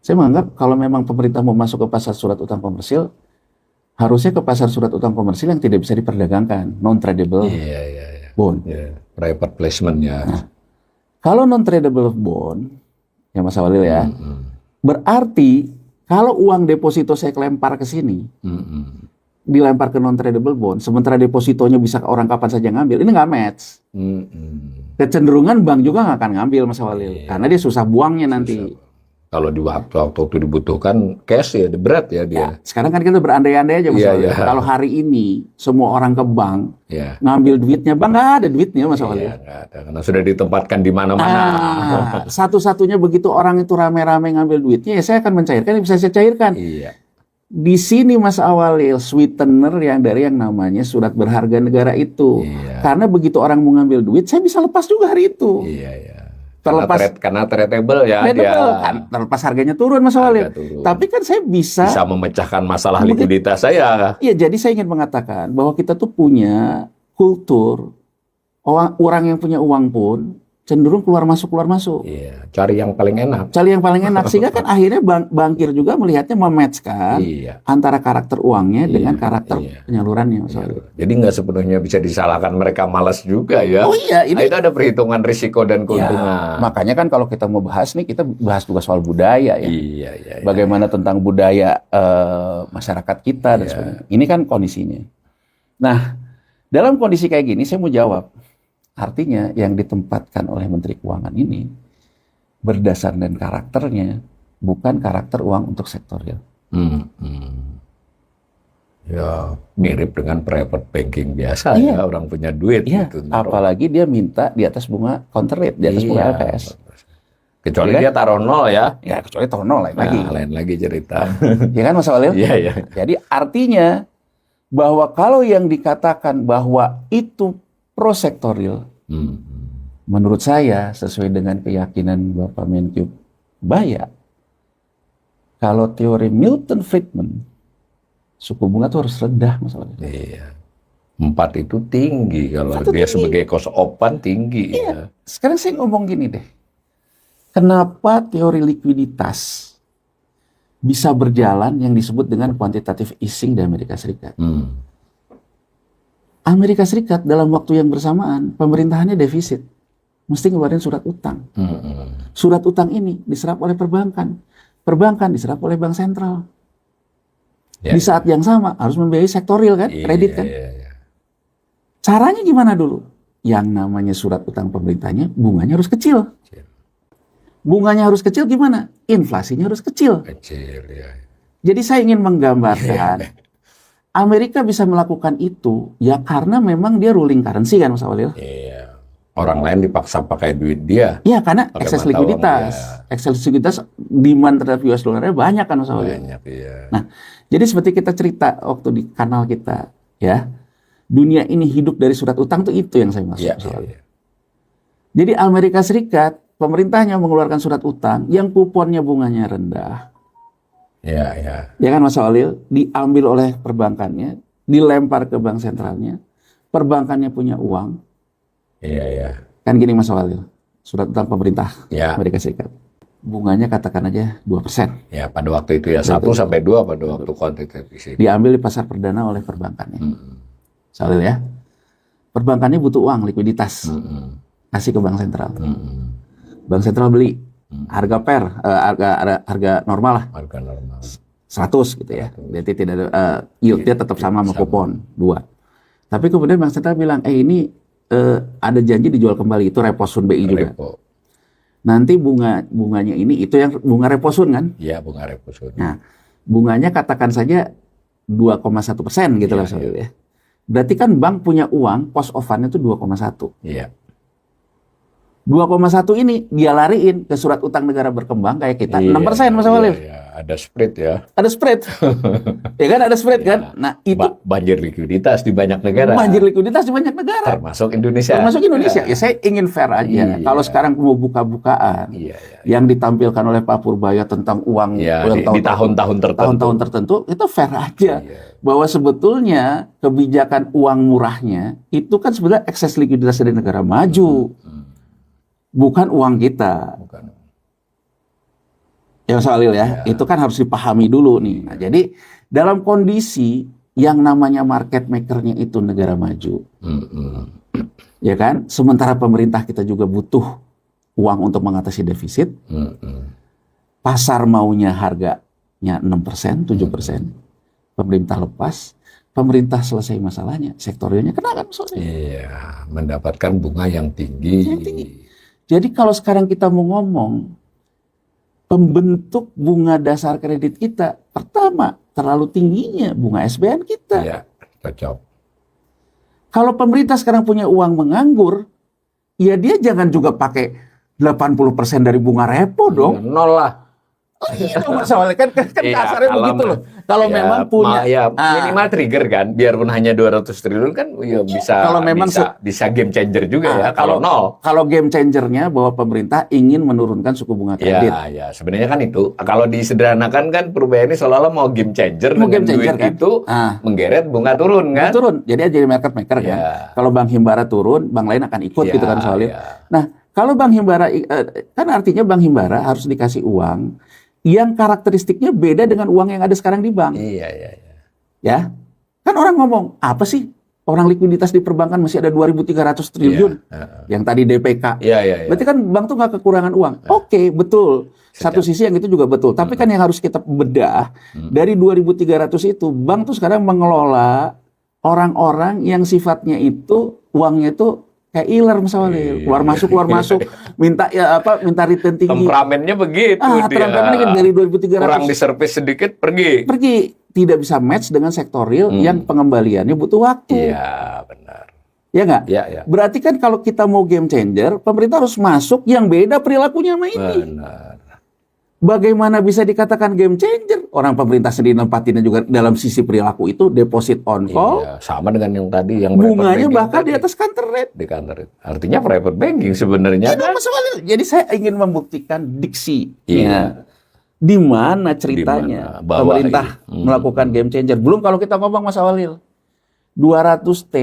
Saya menganggap kalau memang pemerintah mau masuk ke pasar surat utang komersil, harusnya ke pasar surat utang komersil yang tidak bisa diperdagangkan, non-tradable bond. Private placement ya. Nah, kalau non-tradable bond, ya Mas Walil ya, berarti kalau uang deposito saya kelempar ke sini, dilempar ke non-tradable bond, sementara depositonya bisa orang kapan saja ngambil, ini nggak match. Kecenderungan bank juga nggak akan ngambil, Mas Walil, karena dia susah buangnya nanti. Kalau di waktu itu dibutuhkan cash ya, berat ya dia. Ya, sekarang kan kita berandai-andai aja, Mas Walil. Kalau hari ini semua orang ke bank ngambil duitnya, bank nggak ada duitnya, Mas Walil. Nggak ada, karena sudah ditempatkan di mana-mana. Satu-satunya begitu orang itu rame-rame ngambil duitnya, ya saya akan mencairkan yang bisa saya cairkan. Di sini Mas Awalil sweetener yang dari yang namanya surat berharga negara itu. Karena begitu orang mau ngambil duit, saya bisa lepas juga hari itu. Terlepas karena tradable ya dia. Kan, terlepas harganya turun Mas Awalil. Tapi kan saya bisa memecahkan masalah likuiditas saya. Iya, jadi saya ingin mengatakan bahwa kita tuh punya kultur orang yang punya uang pun cenderung keluar masuk. Iya, cari yang paling enak. Sehingga kan akhirnya bankir juga melihatnya mematchkan antara karakter uangnya dengan karakter penyalurannya. Jadi nggak sepenuhnya bisa disalahkan, mereka malas juga ya. Oh iya, itu ada perhitungan risiko dan keuntungan. Makanya kan kalau kita mau bahas nih, kita bahas juga soal budaya ya. Bagaimana tentang budaya masyarakat kita dan sebagainya. Ini kan kondisinya. Nah, dalam kondisi kayak gini saya mau jawab. Artinya yang ditempatkan oleh Menteri Keuangan ini berdasarkan karakternya, bukan karakter uang untuk sektor real. Ya, mirip dengan private banking biasa ya, orang punya duit. Gitu, apalagi dia minta di atas bunga counter rate, di atas bunga LPS. Kecuali dia taruh nol ya. Ya, kecuali taruh nol lain lagi cerita. Ya kan Mas Walil? Iya. Jadi artinya bahwa kalau yang dikatakan bahwa itu prosektorial, menurut saya sesuai dengan keyakinan Bapak Menkyu Baya, kalau teori Milton Friedman, suku bunga itu harus rendah, Mas Walil. Iya. 4 itu tinggi, kalau dia sebagai cost of fund tinggi. Iya. Sekarang saya ngomong gini deh, kenapa teori likuiditas bisa berjalan yang disebut dengan quantitative easing di Amerika Serikat? Amerika Serikat dalam waktu yang bersamaan pemerintahannya defisit, mesti ngeluarin surat utang. Surat utang ini diserap oleh perbankan diserap oleh bank sentral. Di saat yang sama harus membiayai sektor real kan, kredit kan. Caranya gimana dulu? Yang namanya surat utang pemerintahnya bunganya harus kecil. Bunganya harus kecil gimana? Inflasinya harus kecil. Jadi saya ingin menggambarkan Amerika bisa melakukan itu ya karena memang dia ruling currency kan Mas Awalil. Iya. Orang lain dipaksa pakai duit dia. Iya, karena ekses likuiditas. Ekses likuiditas demand terhadap US dollarnya banyak kan Mas Awalil. Banyak, iya. Nah, jadi seperti kita cerita waktu di kanal kita ya. Dunia ini hidup dari surat utang tuh itu yang saya maksud. Iya. Jadi Amerika Serikat pemerintahnya mengeluarkan surat utang yang kuponnya bunganya rendah. Ya kan Mas Walil, diambil oleh perbankannya, dilempar ke bank sentralnya, perbankannya punya uang. Kan gini Mas Walil, surat utang pemerintah Amerika Serikat, bunganya katakan aja 2%. Ya, pada waktu itu ya 1-2 pada waktu quantitative easing. Diambil di pasar perdana oleh perbankannya. Mas Walil ya, perbankannya butuh uang, likuiditas, kasih ke bank sentral. Bank sentral beli. Harga harga normal lah. Harga normal. 100 gitu ya. Berarti tidak ada yieldnya tetap sama kupon 2. Tapi kemudian bank sentral bilang, ini ada janji dijual kembali, itu reposun BI juga. Nanti bunganya ini itu yang bunga reposun kan? Iya, bunga reposun. Nah, bunganya katakan saja 2,1% gitu lah ya. Berarti kan bank punya uang, cost of fund-nya itu 2,1. Iya. 2,1 ini dia lariin ke surat utang negara berkembang kayak kita 6% Mas Walil. ada spread ya. Ada spread. Ya kan, ada spread kan? Nah, itu Banjir likuiditas di banyak negara. banjir likuiditas di banyak negara. Termasuk Indonesia. Termasuk Indonesia. Ya, saya ingin fair aja. Iya. Kalau sekarang mau buka-bukaan, yang ditampilkan oleh Pak Purbaya tentang uang di tahun-tahun tertentu, itu fair aja. Bahwa sebetulnya kebijakan uang murahnya itu kan sebenarnya ekses likuiditas dari negara maju. Bukan uang kita. Bukan. Ya Mas Walil ya, itu kan harus dipahami dulu nih. Nah, jadi dalam kondisi yang namanya market makernya itu negara maju, ya kan. Sementara pemerintah kita juga butuh uang untuk mengatasi defisit. Pasar maunya harganya 6%, 7%. Pemerintah lepas, pemerintah selesai masalahnya, sektorialnya kena kan soalnya. Iya, mendapatkan bunga yang tinggi. Jadi kalau sekarang kita mau ngomong pembentuk bunga dasar kredit kita, pertama, terlalu tingginya bunga SBN kita. Iya, cocok. Kalau pemerintah sekarang punya uang menganggur, ya dia jangan juga pakai 80% dari bunga repo dong. Nol lah. Itu masalahnya kan kasarnya begitu loh. Kalau memang punya minimal trigger kan, biarpun hanya 200 triliun kan ya bisa game changer juga ya. Kalau nol. Kalau game changernya bahwa pemerintah ingin menurunkan suku bunga kredit. Ya, sebenarnya kan itu. Kalau disederhanakan kan Purbaya ini seolah-olah mau game changer dengan duit kan? Itu menggeret bunga turun kan? Turun. Jadi jadi market maker kan. Kalau Bank Himbara turun, bank lain akan ikut gitu kan soalnya. Nah, kalau Bank Himbara kan artinya Bank Himbara harus dikasih uang yang karakteristiknya beda dengan uang yang ada sekarang di bank. Iya. Ya, kan orang ngomong, apa sih orang likuiditas di perbankan masih ada 2.300 triliun yang tadi DPK. Berarti kan bank tuh nggak kekurangan uang. Oke, betul. Satu sisi yang itu juga betul. Tapi kan yang harus kita bedah, dari 2.300 itu, bank tuh sekarang mengelola orang-orang yang sifatnya itu, uangnya itu kayak iler misalnya, keluar masuk, minta return tinggi. Temperamennya begitu Temperamennya dari 2.300. Kurang diservis sedikit, pergi. Tidak bisa match dengan sektoril yang pengembaliannya butuh waktu. Iya, benar. Ya nggak? Ya. Berarti kan kalau kita mau game changer, pemerintah harus masuk yang beda perilakunya sama ini. Benar. Bagaimana bisa dikatakan game changer? Orang pemerintah sendiri nempatinnya juga dalam sisi perilaku itu deposit on call. Iya, sama dengan yang tadi yang bunganya bahkan di atas counter rate. Di counter rate. Artinya private banking sebenarnya. Kan? Jadi saya ingin membuktikan diksi. Di mana ceritanya pemerintah melakukan game changer? Belum kalau kita ngomong Mas Walil, 200T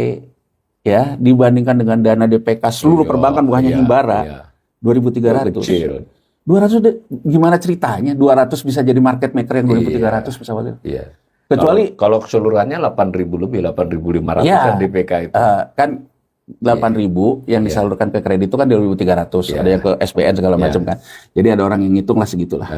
ya dibandingkan dengan dana DPK seluruh perbankan bukan hanya Himbara, 2.300. 200 gimana ceritanya? 200 bisa jadi market maker yang 2.300 Mas Walil? Iya. Kecuali kalau keseluruhannya 8.000 lebih, 8.500 kan DPK itu. Kan 8.000 yang disalurkan ke kredit itu kan 2.300, ada yang ke SPN segala macam kan. Jadi ada orang yang ngitung lah segitulah.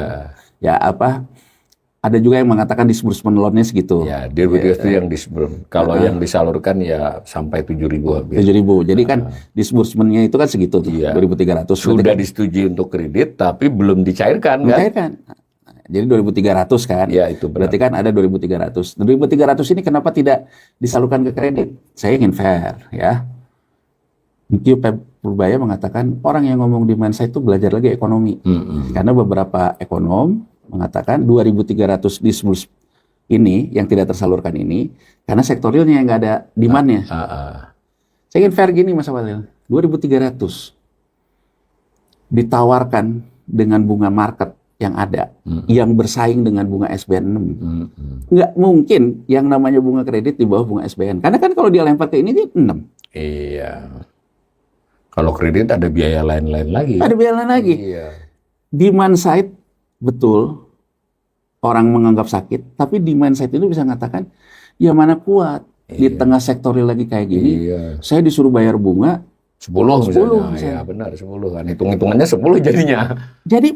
Ada juga yang mengatakan disbursement loan-nya segitu. Ya, itu yang disbursement. Kalau yang disalurkan ya sampai 7.000 habis. 7.000. Jadi kan disbursement-nya itu kan segitu tuh, 2.300. Sudah disetujui untuk kredit tapi belum dicairkan kan? Jadi 2.300 kan. Ya, itu benar. Berarti kan ada 2.300. 2.300 ini kenapa tidak disalurkan ke kredit? Saya ingin fair ya. Mungkin Pak Purbaya mengatakan orang yang ngomong demand side itu belajar lagi ekonomi. Karena beberapa ekonom mengatakan 2.300 disburse ini yang tidak tersalurkan ini karena sektorialnya yang nggak ada demand-nya. Saya ingin fair gini Mas Walil, 2.300 ditawarkan dengan bunga market yang ada, yang bersaing dengan bunga SBN 6. Nggak mungkin yang namanya bunga kredit di bawah bunga SBN. Karena kan kalau dia lempar ke ini dia 6. Iya. Kalau kredit ada biaya lain-lain lagi. Ada biaya lain lagi. Iya. Demand side betul, orang menganggap sakit, tapi demand side itu bisa mengatakan, ya mana kuat, di tengah sektoril lagi kayak gini, saya disuruh bayar bunga 10 misalnya. Ya benar, 10 kan. Hitung-hitungannya 10 jadinya. Jadi,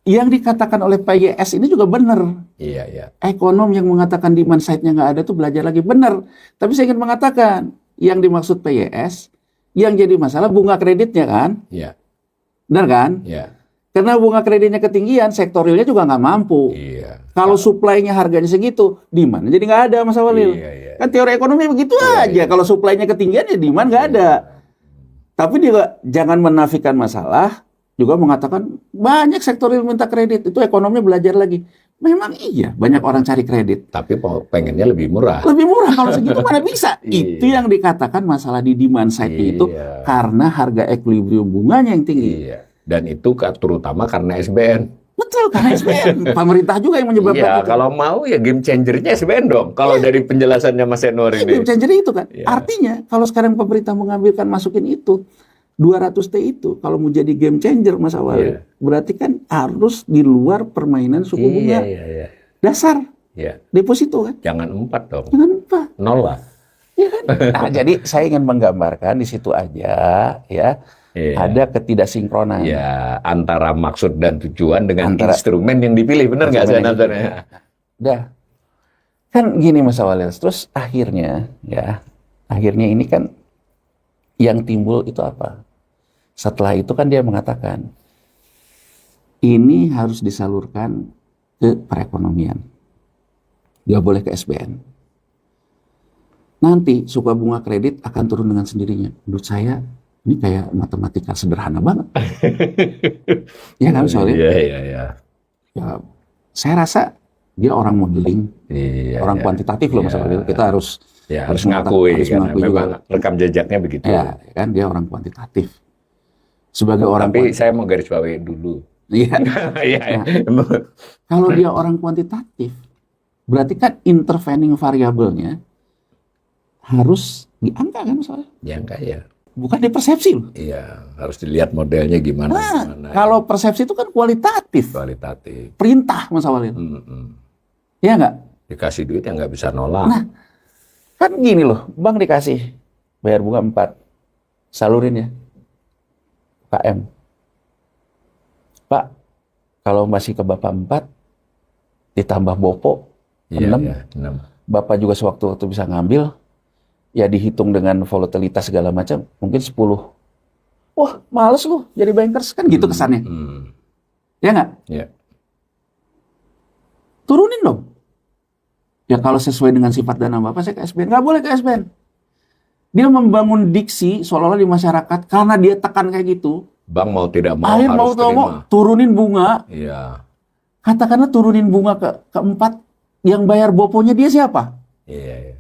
yang dikatakan oleh PYS ini juga benar. Iya. Ekonom yang mengatakan demand side-nya nggak ada tuh belajar lagi, benar. Tapi saya ingin mengatakan, yang dimaksud PYS, yang jadi masalah bunga kreditnya kan? Iya. Benar kan? Iya. Karena bunga kreditnya ketinggian, sektorilnya juga nggak mampu. Iya. Kalau supply-nya harganya segitu, demand jadi nggak ada Mas Walil. Iya. Kan teori ekonomi begitu aja. Kalau supply-nya ketinggian ya demand nggak ada. Tapi dia jangan menafikan masalah, juga mengatakan banyak sektoril minta kredit. Itu ekonomnya belajar lagi. Memang iya, banyak orang cari kredit. Tapi pengennya lebih murah. Lebih murah kalau segitu mana bisa. Iya. Itu yang dikatakan masalah di demand side itu Iya. karena harga equilibrium bunganya yang tinggi. Iya. Dan itu terutama karena SBN. Betul, karena SBN. Pemerintah juga yang menyebabkan Iya, itu. kalau mau ya game changernya SBN dong. Kalau dari penjelasannya Mas Enwar ini. Game changer itu kan. Iya. Artinya kalau sekarang pemerintah mengambilkan masukin itu 200T itu kalau mau jadi game changer Mas Awal, Iya. berarti kan harus di luar permainan suku bunga Iya. dasar Iya. deposito kan. Jangan 4 dong. Jangan lupa. 0 lah. Ya kan? Nah, jadi saya ingin menggambarkan di situ aja ya. Iya. Ada ketidaksinkronan. Ya, antara maksud dan tujuan dengan Antara- instrumen yang dipilih. Benar nggak Instrumen saya yang nazarnya? Udah. Kan gini Mas Awalil, terus akhirnya ini kan yang timbul itu apa? Setelah itu kan dia mengatakan ini harus disalurkan ke perekonomian. Nggak boleh ke SBN. Nanti suku bunga kredit akan turun dengan sendirinya. Menurut saya ini kayak matematika sederhana banget. Ya kan soalnya? Iya. Ya, saya rasa dia orang modeling, Iya, orang iya. kuantitatif loh Mas Iya. Awalil. Kita harus Ya, harus mengatakan- ngakui, harus karena mengakui memang juga. rekam jejaknya begitu. Ya, kan dia orang kuantitatif. Sebagai orang Tapi saya mau garis bawahi dulu. Iya. Iya. Kalau dia orang kuantitatif, berarti kan intervening variabelnya harus diangka kan soalnya. Ya enggak ya. Bukan di persepsi loh. Iya, harus dilihat modelnya gimana. Nah, kalau persepsi itu kan kualitatif. kualitatif. Perintah Mas Awalil. Iya nggak? Dikasih duit yang nggak bisa nolak. Nah, kan gini loh, bank dikasih bayar bunga 4. Salurin ya. KM. Pak, kalau masih ke Bapak 4, ditambah Bopo 6. Iya, 6. Bapak juga sewaktu-waktu bisa ngambil, ya dihitung dengan volatilitas segala macam, mungkin 10. Wah, males lu jadi bankers, kan gitu kesannya. Ya nggak? Ya. Turunin dong. Ya kalau sesuai dengan sifat dana Bapak, saya ke SBN. Nggak boleh ke SBN. Dia membangun diksi seolah-olah di masyarakat, karena dia tekan kayak gitu, Bank mau tidak mau akhir mau harus tak mau, terima. turunin bunga. Iya. Katakanlah turunin bunga keempat, yang bayar Boponya dia siapa? Iya.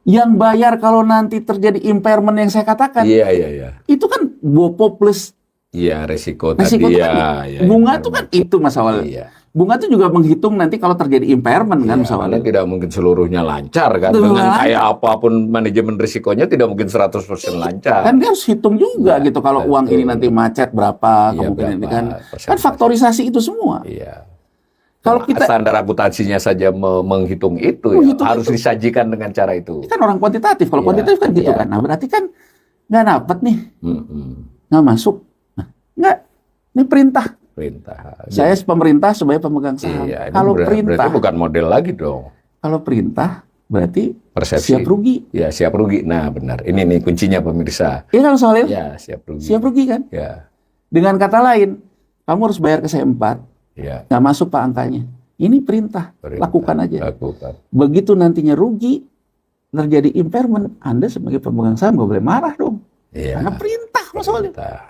Yang bayar kalau nanti terjadi impairment yang saya katakan, Iya. itu kan Bopo plus Iya, resiko resiko tadi itu ya. kan, Iya, bunga itu kan itu masalah. Iya. Bunga itu juga menghitung nanti kalau terjadi impairment kan Iya, misalnya. karena tidak mungkin seluruhnya lancar kan. Betul, Dengan lancar. kayak apapun manajemen risikonya tidak mungkin 100% lancar. Kan dia harus hitung juga Iya, gitu kalau uang betul. ini nanti macet berapa Iya, kemungkinan ini berapa kan. persentase. Kan faktorisasi itu semua. Iya. Kalau kita standar akuntansinya saja menghitung itu Menghitung ya, harus itu. disajikan dengan cara itu. kan orang kuantitatif, kalau Iya, kuantitatif kan gitu iya. kan. Nah, berarti kan nggak dapet nih, Mm-mm. nggak masuk. Nah, nggak, ini perintah. Perintah. Saya pemerintah sebagai pemegang saham. Iya, ini Kalau berarti perintah, bukan model lagi dong. kalau perintah berarti Persepsi. siap rugi. Ya, siap rugi. Nah, benar. Ini nih kuncinya pemirsa. Iya kan soalnya Ya, siap rugi. siap rugi kan. Ya, Dengan kata lain, kamu harus bayar ke saya 4, ya. nggak masuk pak angkanya. Ini perintah, Perintah. lakukan aja. Lakukan. Begitu nantinya rugi, terjadi impairment, Anda sebagai pemegang saham nggak boleh marah dong. Iya. Karena perintah masalahnya. Perintah.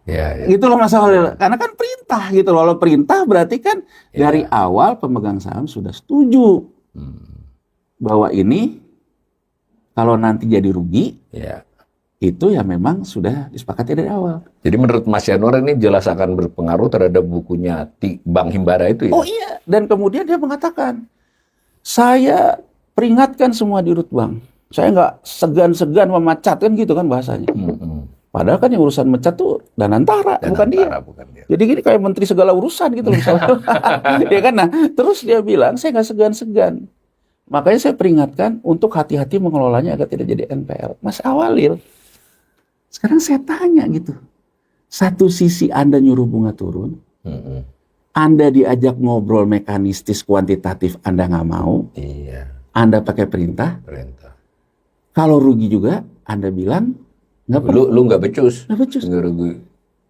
Ya. Gitu loh masalahnya. Karena kan perintah gitu loh. Kalau perintah berarti kan Ya. dari awal pemegang saham sudah setuju bahwa ini kalau nanti jadi rugi, Ya. itu ya memang sudah disepakati dari awal. Jadi menurut Mas Yanwar ini jelas akan berpengaruh terhadap bukunya Bank Himbara itu ya? Oh iya. Dan kemudian dia mengatakan, saya peringatkan semua di Bank. Saya nggak segan-segan memecat, kan gitu kan bahasanya. Padahal kan yang urusan mecat tuh Danantara, bukan dia. Bukan dia. Jadi gini kayak menteri segala urusan gitu loh misalnya. Ya kan, nah terus dia bilang saya nggak segan-segan. Makanya saya peringatkan untuk hati-hati mengelolanya agar tidak jadi NPL. Mas Awalil, sekarang saya tanya gitu. Satu sisi Anda nyuruh bunga turun, Anda diajak ngobrol mekanistis kuantitatif Anda nggak mau, Iya, Anda pakai perintah. perintah. Kalau rugi juga Anda bilang nggak perlu. Lu nggak becus. Nggak becus. Nggak rugi.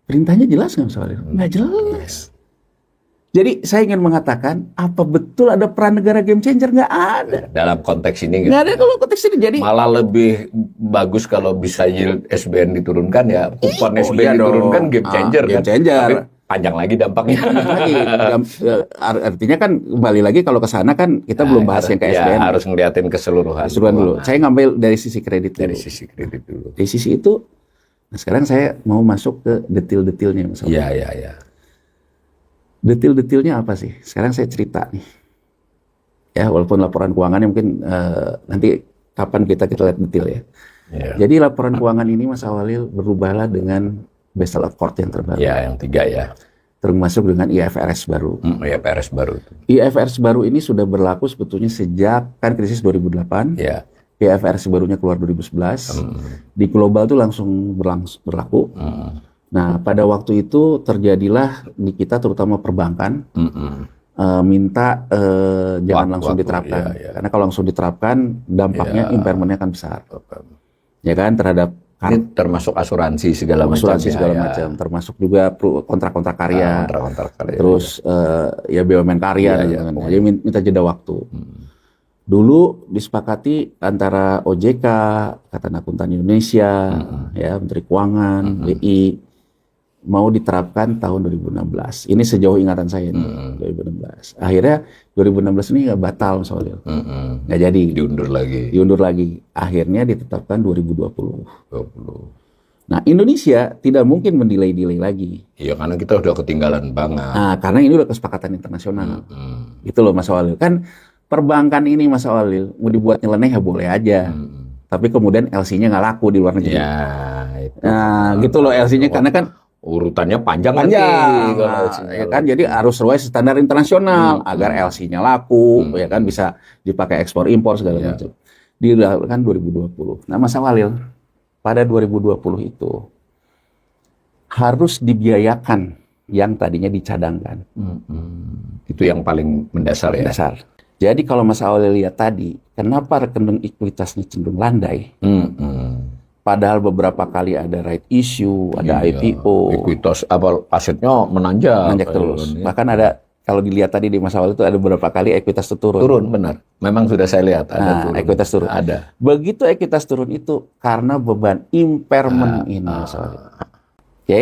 Perintahnya jelas nggak Mas Awalil? Nggak jelas. Jadi saya ingin mengatakan, apa betul ada peran negara game changer? Nggak ada. Dalam konteks ini Nggak ada kalau konteks ini. Jadi malah lebih bagus kalau bisa yield SBN diturunkan ya. Kupon Oh, SBN iya dong. diturunkan game changer Game kan. changer. Tapi panjang lagi dampaknya. lagi. Artinya kan kembali lagi kalau ke sana kan kita belum bahas yang ke SDN. Harus ngeliatin keseluruhan. Keseluruhan dulu. Saya ngambil dari sisi kredit dulu. Dari sisi kredit dulu. Dari sisi itu, nah sekarang saya mau masuk ke detail-detailnya. Iya. Detail-detailnya apa sih? Sekarang saya cerita nih. Ya, walaupun laporan keuangannya mungkin nanti kapan kita lihat detail ya. Jadi laporan keuangan ini Mas Awalil berubahlah dengan Basel Accord yang terbaru. Ya, yang 3 ya. Termasuk dengan IFRS baru. IFRS baru. IFRS baru ini sudah berlaku sebetulnya sejak kan krisis 2008. Ya. IFRS barunya keluar 2011. Di global tuh langsung berlaku. Nah, pada waktu itu terjadilah di kita terutama perbankan minta jangan langsung diterapkan. Karena kalau langsung diterapkan dampaknya impairment-nya akan besar. Ya kan, terhadap ini termasuk asuransi segala macam. Termasuk juga kontrak-kontrak karya. Terus ya BUMN karya. Jadi minta jeda waktu. Dulu disepakati antara OJK, Ikatan Akuntan Indonesia, ya Menteri Keuangan, BI, mau diterapkan tahun 2016. Ini sejauh ingatan saya nih, 2016. Akhirnya 2016 ini nggak batal soalnya, nggak jadi. Diundur lagi. Akhirnya ditetapkan 2020. Nah, Indonesia tidak mungkin mendelay-delay lagi. Iya, karena kita udah ketinggalan banget. Nah, karena ini udah kesepakatan internasional. Itu loh Mas Awalil. Kan perbankan ini Mas Awalil mau dibuat nyeleneh ya boleh aja. Tapi kemudian LC-nya nggak laku di luar negeri. Ya, itu. Nah, gitu loh LC-nya karena kan urutannya panjang. Ya kan, jadi harus sesuai standar internasional agar LC-nya laku, ya kan bisa dipakai ekspor impor segala macam. Dilakukan 2020. Nah, Mas Awalil, pada 2020 itu harus dibiayakan yang tadinya dicadangkan. Itu yang paling mendasar ya. Jadi kalau Mas Awalil lihat tadi, kenapa rekening ekuitasnya cenderung landai? Padahal beberapa kali ada right issue, ada IPO. Ekuitas asetnya menanjak terus. Bahkan ada, kalau dilihat tadi di Mas Awalil itu ada beberapa kali ekuitas itu turun. Turun, benar. Memang sudah saya lihat ada turun. Ekuitas turun. Ada. Begitu ekuitas turun itu karena beban impairment ini Mas Awalil. Oke?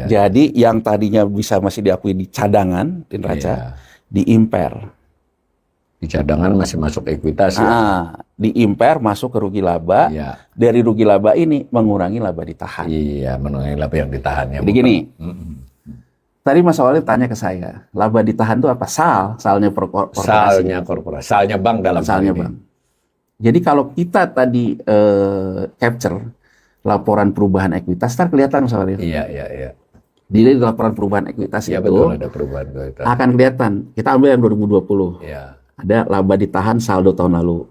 Jadi yang tadinya bisa masih diakui di cadangan, di neraca, di impair. Di cadangan masih masuk ekuitas ya. Di impair masuk ke rugi laba. Dari rugi laba ini mengurangi laba ditahan. Iya, mengurangi laba yang ditahannya. Jadi gini, tadi Mas Awalil tanya ke saya, laba ditahan itu apa? Salnya korporasi. Salnya korporasi. Salnya bank dalam salnya bank. Jadi kalau kita tadi capture laporan perubahan ekuitas, ntar kelihatan Mas Awalil. Iya. Jadi laporan perubahan ekuitas itu betul, ada perubahan ekuitas. Akan kelihatan. Kita ambil yang 2020. Ada laba ditahan saldo tahun lalu.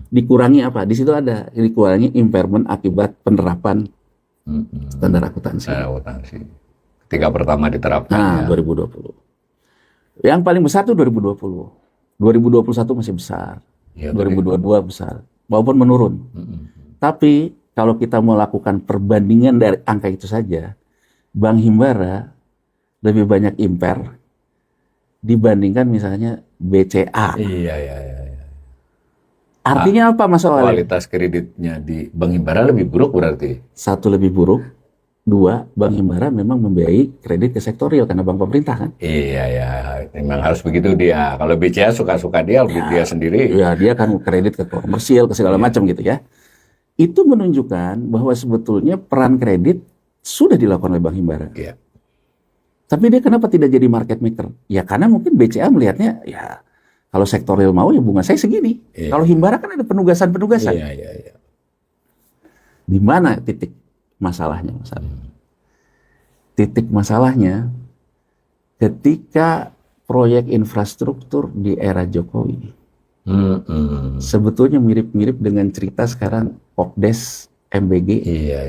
Dikurangi apa? Di situ ada dikurangi impairment akibat penerapan standar akuntansi. Ketika pertama diterapkan. 2020. Yang paling besar itu 2020. 2021 masih besar. 2022 besar. Walaupun menurun. Tapi kalau kita melakukan perbandingan dari angka itu saja, Bank Himbara lebih banyak impair dibandingkan misalnya BCA. Iya. Artinya apa Mas Awalil? Kualitas kreditnya di Bank Himbara lebih buruk berarti? Satu, lebih buruk. Dua, Bank Himbara memang membiayai kredit ke sektorial karena bank pemerintah kan? Iya. Memang harus begitu dia. Kalau BCA suka-suka dia sendiri. Ya, dia kan kredit ke komersil, ke segala macam gitu ya. Itu menunjukkan bahwa sebetulnya peran kredit sudah dilakukan oleh Bank Himbara. Iya. Tapi dia kenapa tidak jadi market maker? Ya karena mungkin BCA melihatnya, ya kalau sektorial mau ya bunga saya segini. Kalau Himbara kan ada penugasan-penugasan. Iya. Di mana titik masalahnya? Titik masalahnya ketika proyek infrastruktur di era Jokowi. Sebetulnya mirip-mirip dengan cerita sekarang Pokdes MBG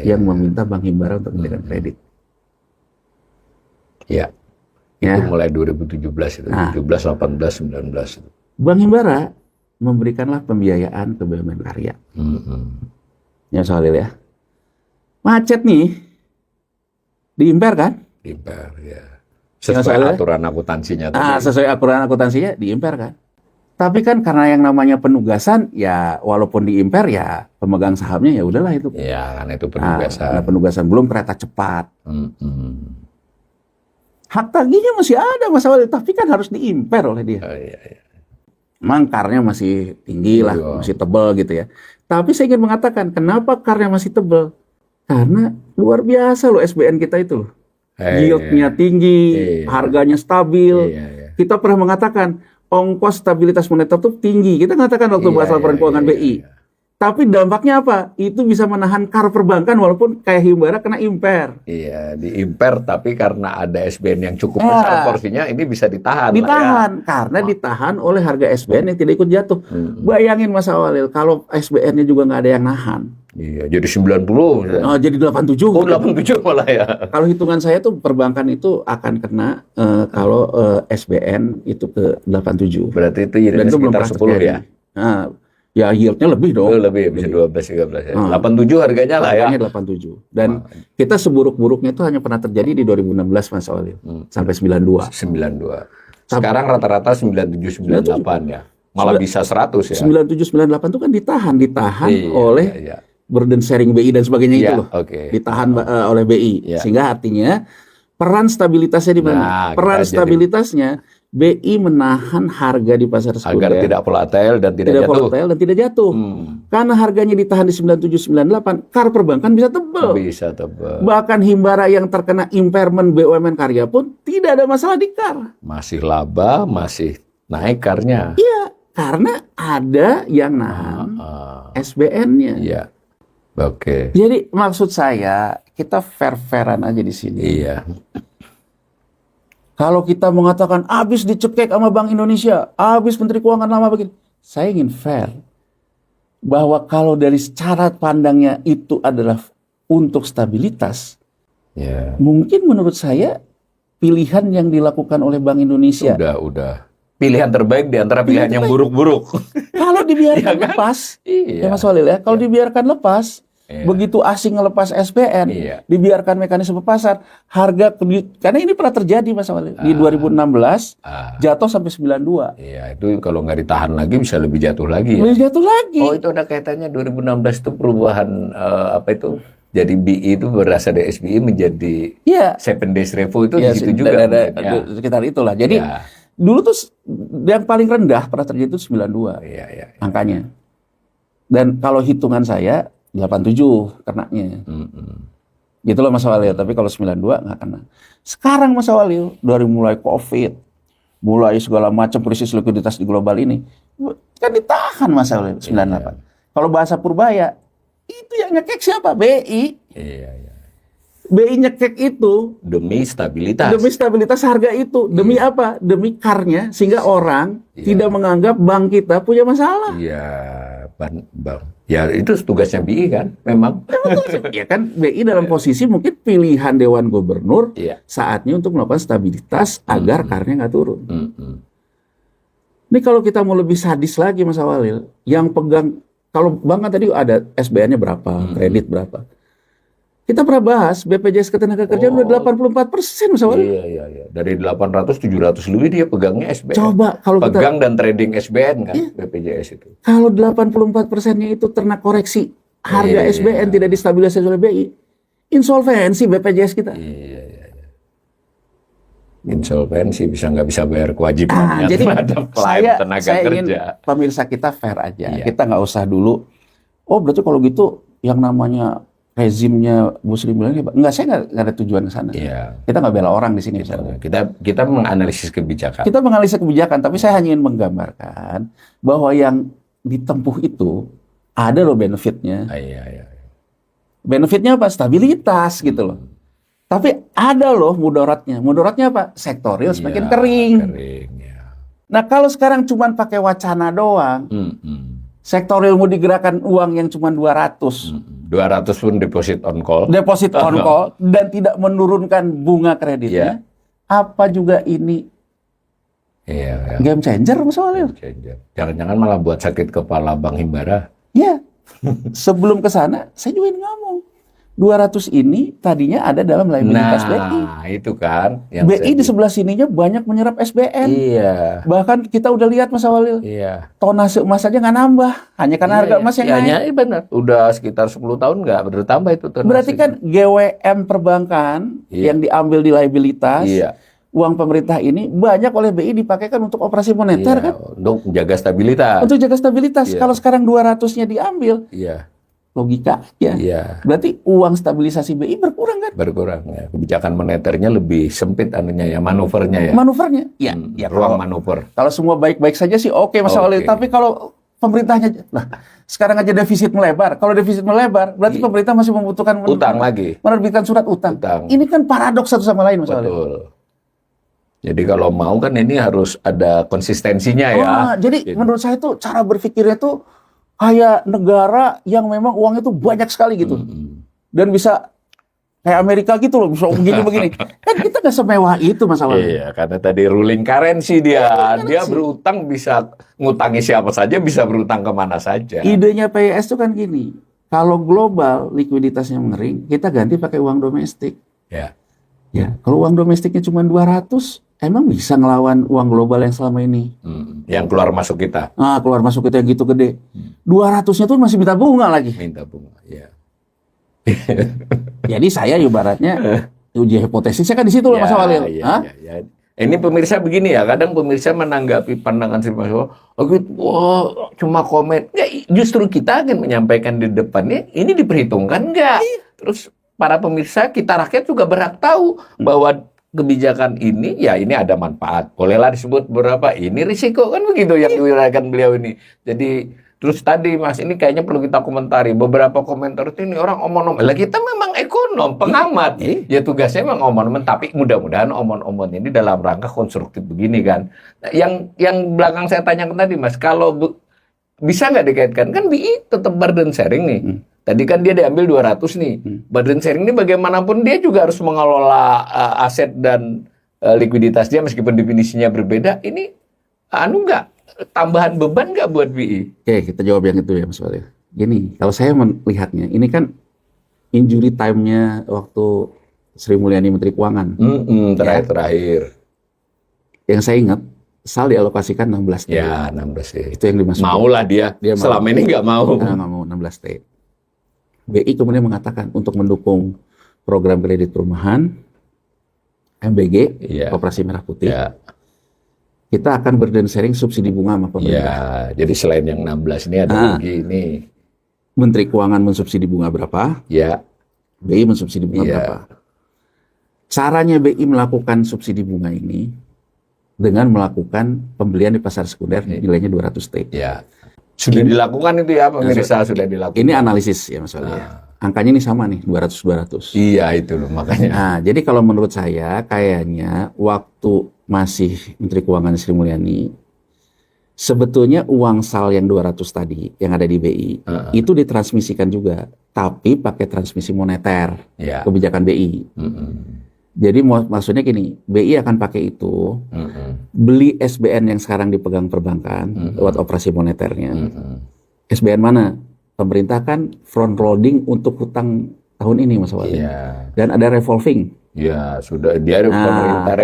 yang meminta Bank Himbara untuk memberikan kredit. Itu mulai 2017 itu, 17, 18, 19 itu. Bank Himbara memberikanlah pembiayaan ke BUMN karya. Ya Soalil ya. Macet nih. Diimpair kan? Diimpair ya. Sesuai aturan akuntansinya tadi. Sesuai aturan akuntansinya diimpair kan? Tapi kan karena yang namanya penugasan, ya walaupun diimpair ya pemegang sahamnya ya udahlah itu. Ya, karena itu penugasan. Penugasan belum kereta cepat. Hak tagihnya masih ada Mas Walil, tapi kan harus diimper oleh dia. Oh, iya, iya. Memang karnya masih tinggi lah, Iya. masih tebal gitu ya. Tapi saya ingin mengatakan, kenapa karnya masih tebal? Karena luar biasa loh SBN kita itu loh. Yield-nya tinggi, Iya. harganya stabil. Iya, iya. Kita pernah mengatakan ongkos stabilitas moneter itu tinggi. Kita katakan waktu Iya, bahas laporan iya, keuangan iya, BI. iya. Tapi dampaknya apa? Itu bisa menahan kar perbankan walaupun kayak Himbara kena imper. Iya, diimper tapi karena ada SBN yang cukup Ya. besar porsinya ini bisa ditahan lah ya. Ditahan, karena ditahan oleh harga SBN yang tidak ikut jatuh. Bayangin Mas Awalil, kalau SBN-nya juga nggak ada yang nahan. Iya, jadi 90. Oh, jadi 87. Oh, 87 malah ya. Kalau hitungan saya tuh perbankan itu akan kena kalau SBN itu ke 87. Berarti itu Dan yieldnya itu belum sekitar pernah 10 terjadi. ya. Nah, ya yieldnya lebih dong. Oh, lebih bisa 12 13 ya. Ah. 87 harganya lah ya. Harganya 87. Dan kita seburuk-buruknya itu hanya pernah terjadi di 2016 Mas Awalil. Sampai 92. 92. Sekarang rata-rata 97 98 ya. Malah bisa 100 ya. 97 98 itu kan ditahan Iya, oleh iya, iya. burden sharing BI dan sebagainya Iya, itu loh. oke. Ditahan oleh BI. Iya. Sehingga artinya peran stabilitasnya di mana? Nah, Peran kita jadi- stabilitasnya BI menahan harga di pasar Agar sekunder tidak volatile dan tidak jatuh. volatile dan tidak jatuh. Karena harganya ditahan di 97 98, kar perbankan bisa tebal. Bisa tebal. Bahkan Himbara yang terkena impairment BUMN karya pun tidak ada masalah di kar. Masih laba, masih naik karnya. Iya, karena ada yang nahan SBN-nya. Iya. Oke. Jadi maksud saya kita fair-fairan aja di sini. Iya. Kalau kita mengatakan habis dicekek sama Bank Indonesia, habis Menteri Keuangan lama begini, saya ingin fair bahwa kalau dari cara pandangnya itu adalah untuk stabilitas, Ya. mungkin menurut saya pilihan yang dilakukan oleh Bank Indonesia Udah. Pilihan terbaik di antara pilihan yang buruk-buruk. kalau dibiarkan Iya kan? lepas, Iya. ya Mas Walil ya, kalau dibiarkan lepas, Iya. begitu asing ngelepas SBN, Iya. dibiarkan mekanisme pasar, harga karena ini pernah terjadi Mas Walil di 2016 Ah, jatuh sampai 92. iya, itu kalau nggak ditahan lagi bisa lebih jatuh lagi ya. Lebih jatuh lagi. Oh, itu ada kaitannya 2016 itu perubahan apa itu? Jadi BI itu berasal dari SBI menjadi Iya. 7 days repo itu Ya, di situ juga. ada mungkin, ya. sekitar itulah. Jadi Ya. dulu tuh yang paling rendah pernah terjadi itu 92 Iya, iya. angkanya. Dan kalau hitungan saya 87 kenanya. Gitu loh Mas Walil. Tapi kalau 92 nggak kena. Sekarang Mas Walil, dari mulai COVID, mulai segala macam krisis likuiditas di global ini, kan ditahan Mas Walil 98. Kalau bahasa Purbaya, itu yang nyekek siapa? BI. Iya, iya. BI nyekek itu Demi stabilitas. demi stabilitas harga itu. Demi apa? Demi karnya, sehingga orang tidak menganggap bank kita punya masalah. Iya, bang. Ya itu tugasnya BI kan, memang. Ya kan BI dalam posisi mungkin pilihan Dewan Gubernur Iya. saatnya untuk melakukan stabilitas agar karnya nggak turun. Mm-mm. Ini kalau kita mau lebih sadis lagi Mas Awalil, yang pegang, kalau bank kan tadi ada SBN-nya berapa, kredit berapa. Kita pernah bahas BPJS Ketenagakerjaan udah 84% Mas Awalil. Iya. Dari 800 700 lebih dia pegangnya SBN. Coba kalau kita Pegang dan trading SBN kan, BPJS itu. kalau 84%-nya itu terkena koreksi, harga Iya. SBN tidak distabilisasi oleh BI, insolvensi BPJS kita. Iya. Insolvensi nggak bisa bayar kewajibannya Jadi terhadap klien tenaga saya ingin kerja. pemirsa kita fair aja. Iya. Kita nggak usah dulu, oh berarti kalau gitu yang namanya rezimnya Bu Sri Mulyani hebat. Enggak, saya nggak ada tujuan ke sana. Iya. Kita nggak bela orang di sini. misalnya. Kita menganalisis kebijakan. Kita menganalisa kebijakan, tapi saya hanya ingin menggambarkan bahwa yang ditempuh itu ada loh benefitnya. Iya. Benefitnya apa? Stabilitas gitu loh. Tapi ada loh mudaratnya. Mudaratnya apa? Sektorial semakin Iya, kering. Kering, ya. Nah kalau sekarang cuma pakai wacana doang, sektorial mau digerakkan uang yang cuma 200, 200 pun deposit on call. deposit on call, dan tidak menurunkan bunga kreditnya, apa juga ini Iya. game changer Mas Walil? Jangan-jangan malah buat sakit kepala Bang Himbara. Ya, sebelum ke sana saya juga ingin ngomong. 200 ini tadinya ada dalam liabilitas BI. Nah, itu kan. BI di sebelah sininya banyak menyerap SBN. Iya. Bahkan kita udah lihat Mas Walil, Iya. tonase emas aja nggak nambah, hanya karena harga emas yang naik. Iya, benar. Udah sekitar 10 tahun nggak bertambah itu. Berarti kan GWM perbankan Iya. yang diambil di liabilitas Iya. uang pemerintah ini banyak oleh BI dipakaikan untuk operasi moneter Iya, kan? untuk jaga stabilitas. Untuk jaga stabilitas. Iya. Kalau sekarang 200-nya diambil, Iya, logika ya. iya, Berarti uang stabilisasi BI berkurang kan? berkurang ya. Kebijakan moneternya lebih sempit anunya ya, manuvernya ya. Manuvernya. Ya, ya Ruang kalau, manuver. kalau semua baik-baik saja sih oke Mas Walid. Oke. Tapi kalau pemerintahnya, nah sekarang aja defisit melebar. Kalau defisit melebar, berarti pemerintah masih membutuhkan Utang lagi. menerbitkan surat utang. Ini kan paradoks satu sama lain Mas Walid. Betul. Jadi kalau mau kan ini harus ada konsistensinya ya. Jadi menurut saya itu cara berpikirnya tuh kayak negara yang memang uangnya tuh banyak sekali gitu. Dan bisa kayak Amerika gitu loh, bisa begini-begini. Kan kita nggak semewah itu Mas Walid. Iya, karena tadi ruling currency dia. Dia berutang bisa ngutangi siapa saja, bisa berutang kemana saja. Idenya PYS itu kan gini, kalau global likuiditasnya mengering, kita ganti pakai uang domestik. Ya. Ya, kalau uang domestiknya cuma 200, emang bisa ngelawan uang global yang selama ini? Yang keluar masuk kita. Nah, keluar masuk kita yang gitu gede. 200-nya tuh masih minta bunga lagi. Minta bunga, ya. Jadi saya ibaratnya uji hipotesisnya kan di situ loh Mas Walil. Ya. Ini pemirsa begini ya, kadang pemirsa menanggapi pandangan si Mas Walil, wah cuma komen. Ya, justru kita akan menyampaikan di depannya, ini diperhitungkan nggak? Terus para pemirsa, kita rakyat juga berhak tahu bahwa kebijakan ini, ya ini ada manfaat. Bolehlah disebut berapa, ini risiko kan begitu yang diuraikan beliau ini. Jadi, terus tadi Mas, ini kayaknya perlu kita komentari. Beberapa komentar itu ini orang omon-omon. Lah kita memang ekonom, pengamat. Ya tugasnya memang omon-omon, tapi mudah-mudahan omon-omon ini dalam rangka konstruktif begini kan. Nah, yang belakang saya tanyakan tadi Mas, kalau bisa nggak dikaitkan? Kan BI tetap burden sharing nih. Tadi kan dia diambil 200 nih. Burden sharing ini bagaimanapun dia juga harus mengelola aset dan likuiditas dia meskipun definisinya berbeda. Ini nggak tambahan beban nggak buat BI? Oke, kita jawab yang itu ya Mas Walil. Gini, kalau saya melihatnya, ini kan injury time-nya waktu Sri Mulyani Menteri Keuangan. Terakhir. Yang saya ingat, SAL dialokasikan 16 T. Ya, 16 T. Itu yang dimasukkan. Maulah dia selama ini nggak mau. Nggak mau 16 T. BI kemudian mengatakan untuk mendukung program kredit perumahan, MBG, Koperasi Merah Putih, kita akan burden sharing subsidi bunga sama pemerintah. Ya, jadi selain yang 16 ini ada lagi ini. Menteri Keuangan mensubsidi bunga berapa? Ya. BI mensubsidi bunga berapa? Caranya BI melakukan subsidi bunga ini dengan melakukan pembelian di pasar sekunder nilainya 200 T. Ya. Sudah dilakukan itu ya pemirsa, sudah dilakukan. Ini analisis ya Mas Walil. Angkanya ini sama nih, 200-200. Iya itu loh makanya. Nah, jadi kalau menurut saya kayaknya waktu masih Menteri Keuangan Sri Mulyani, sebetulnya uang SAL yang 200 tadi yang ada di BI itu ditransmisikan juga, tapi pakai transmisi moneter, kebijakan BI. Jadi maksudnya gini, BI akan pakai itu, beli SBN yang sekarang dipegang perbankan lewat operasi moneternya. SBN mana? Pemerintah kan front loading untuk hutang tahun ini Mas Walid. Dan ada revolving. Ya sudah dia pemerintah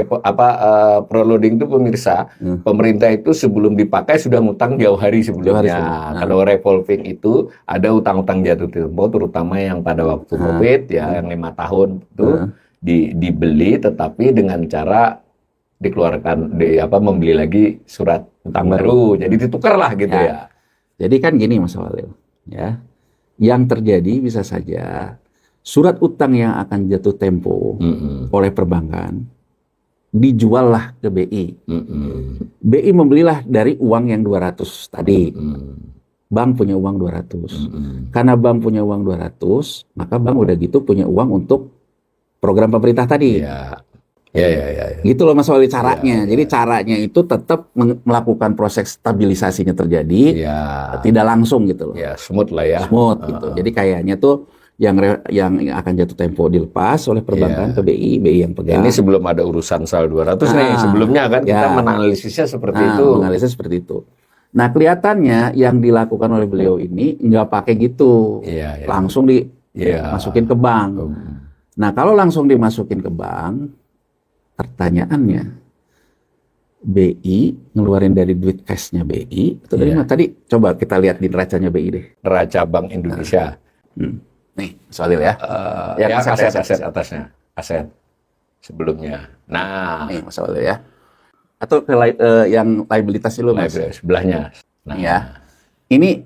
pro-loading itu pemirsa. Pemerintah itu sebelum dipakai sudah ngutang jauh hari sebelumnya. Kalau revolving itu ada utang-utang jatuh tempo, terutama yang pada waktu COVID ya, yang 5 tahun itu. Dibeli tetapi dengan cara dikeluarkan membeli lagi surat utang baru. Jadi ditukar lah gitu ya. Jadi kan gini Mas Walil, ya. Yang terjadi bisa saja surat utang yang akan jatuh tempo oleh perbankan dijual lah ke BI. BI membelilah dari uang yang 200 tadi. Bank punya uang 200. Karena bank punya uang 200, maka bank udah gitu punya uang untuk program pemerintah tadi. Ya. Gitu loh Mas Walid caranya. Jadi caranya itu tetap melakukan proses stabilisasinya terjadi, tidak langsung gitu loh. Ya, smooth lah ya. Smooth gitu. Jadi kayaknya tuh yang akan jatuh tempo dilepas oleh perbankan ke BI yang pegang. Ini sebelum ada urusan SAL 200 nih. Sebelumnya kan kita menganalisisnya seperti itu. Menganalisis seperti itu. Nah, kelihatannya yang dilakukan oleh beliau ini nggak pakai gitu. Langsung dimasukin ke bank. Nah, kalau langsung dimasukin ke bank, pertanyaannya, BI ngeluarin dari duit cashnya BI, atau dari mana? Tadi coba kita lihat di neracanya BI deh. Neraca Bank Indonesia. Nih, Mas Walil ya. Aset atasnya. Aset. sebelumnya. Nah, Nih Mas Walil ya. Atau yang liabilitas dulu Mas. sebelahnya. Nah, Ya. Ini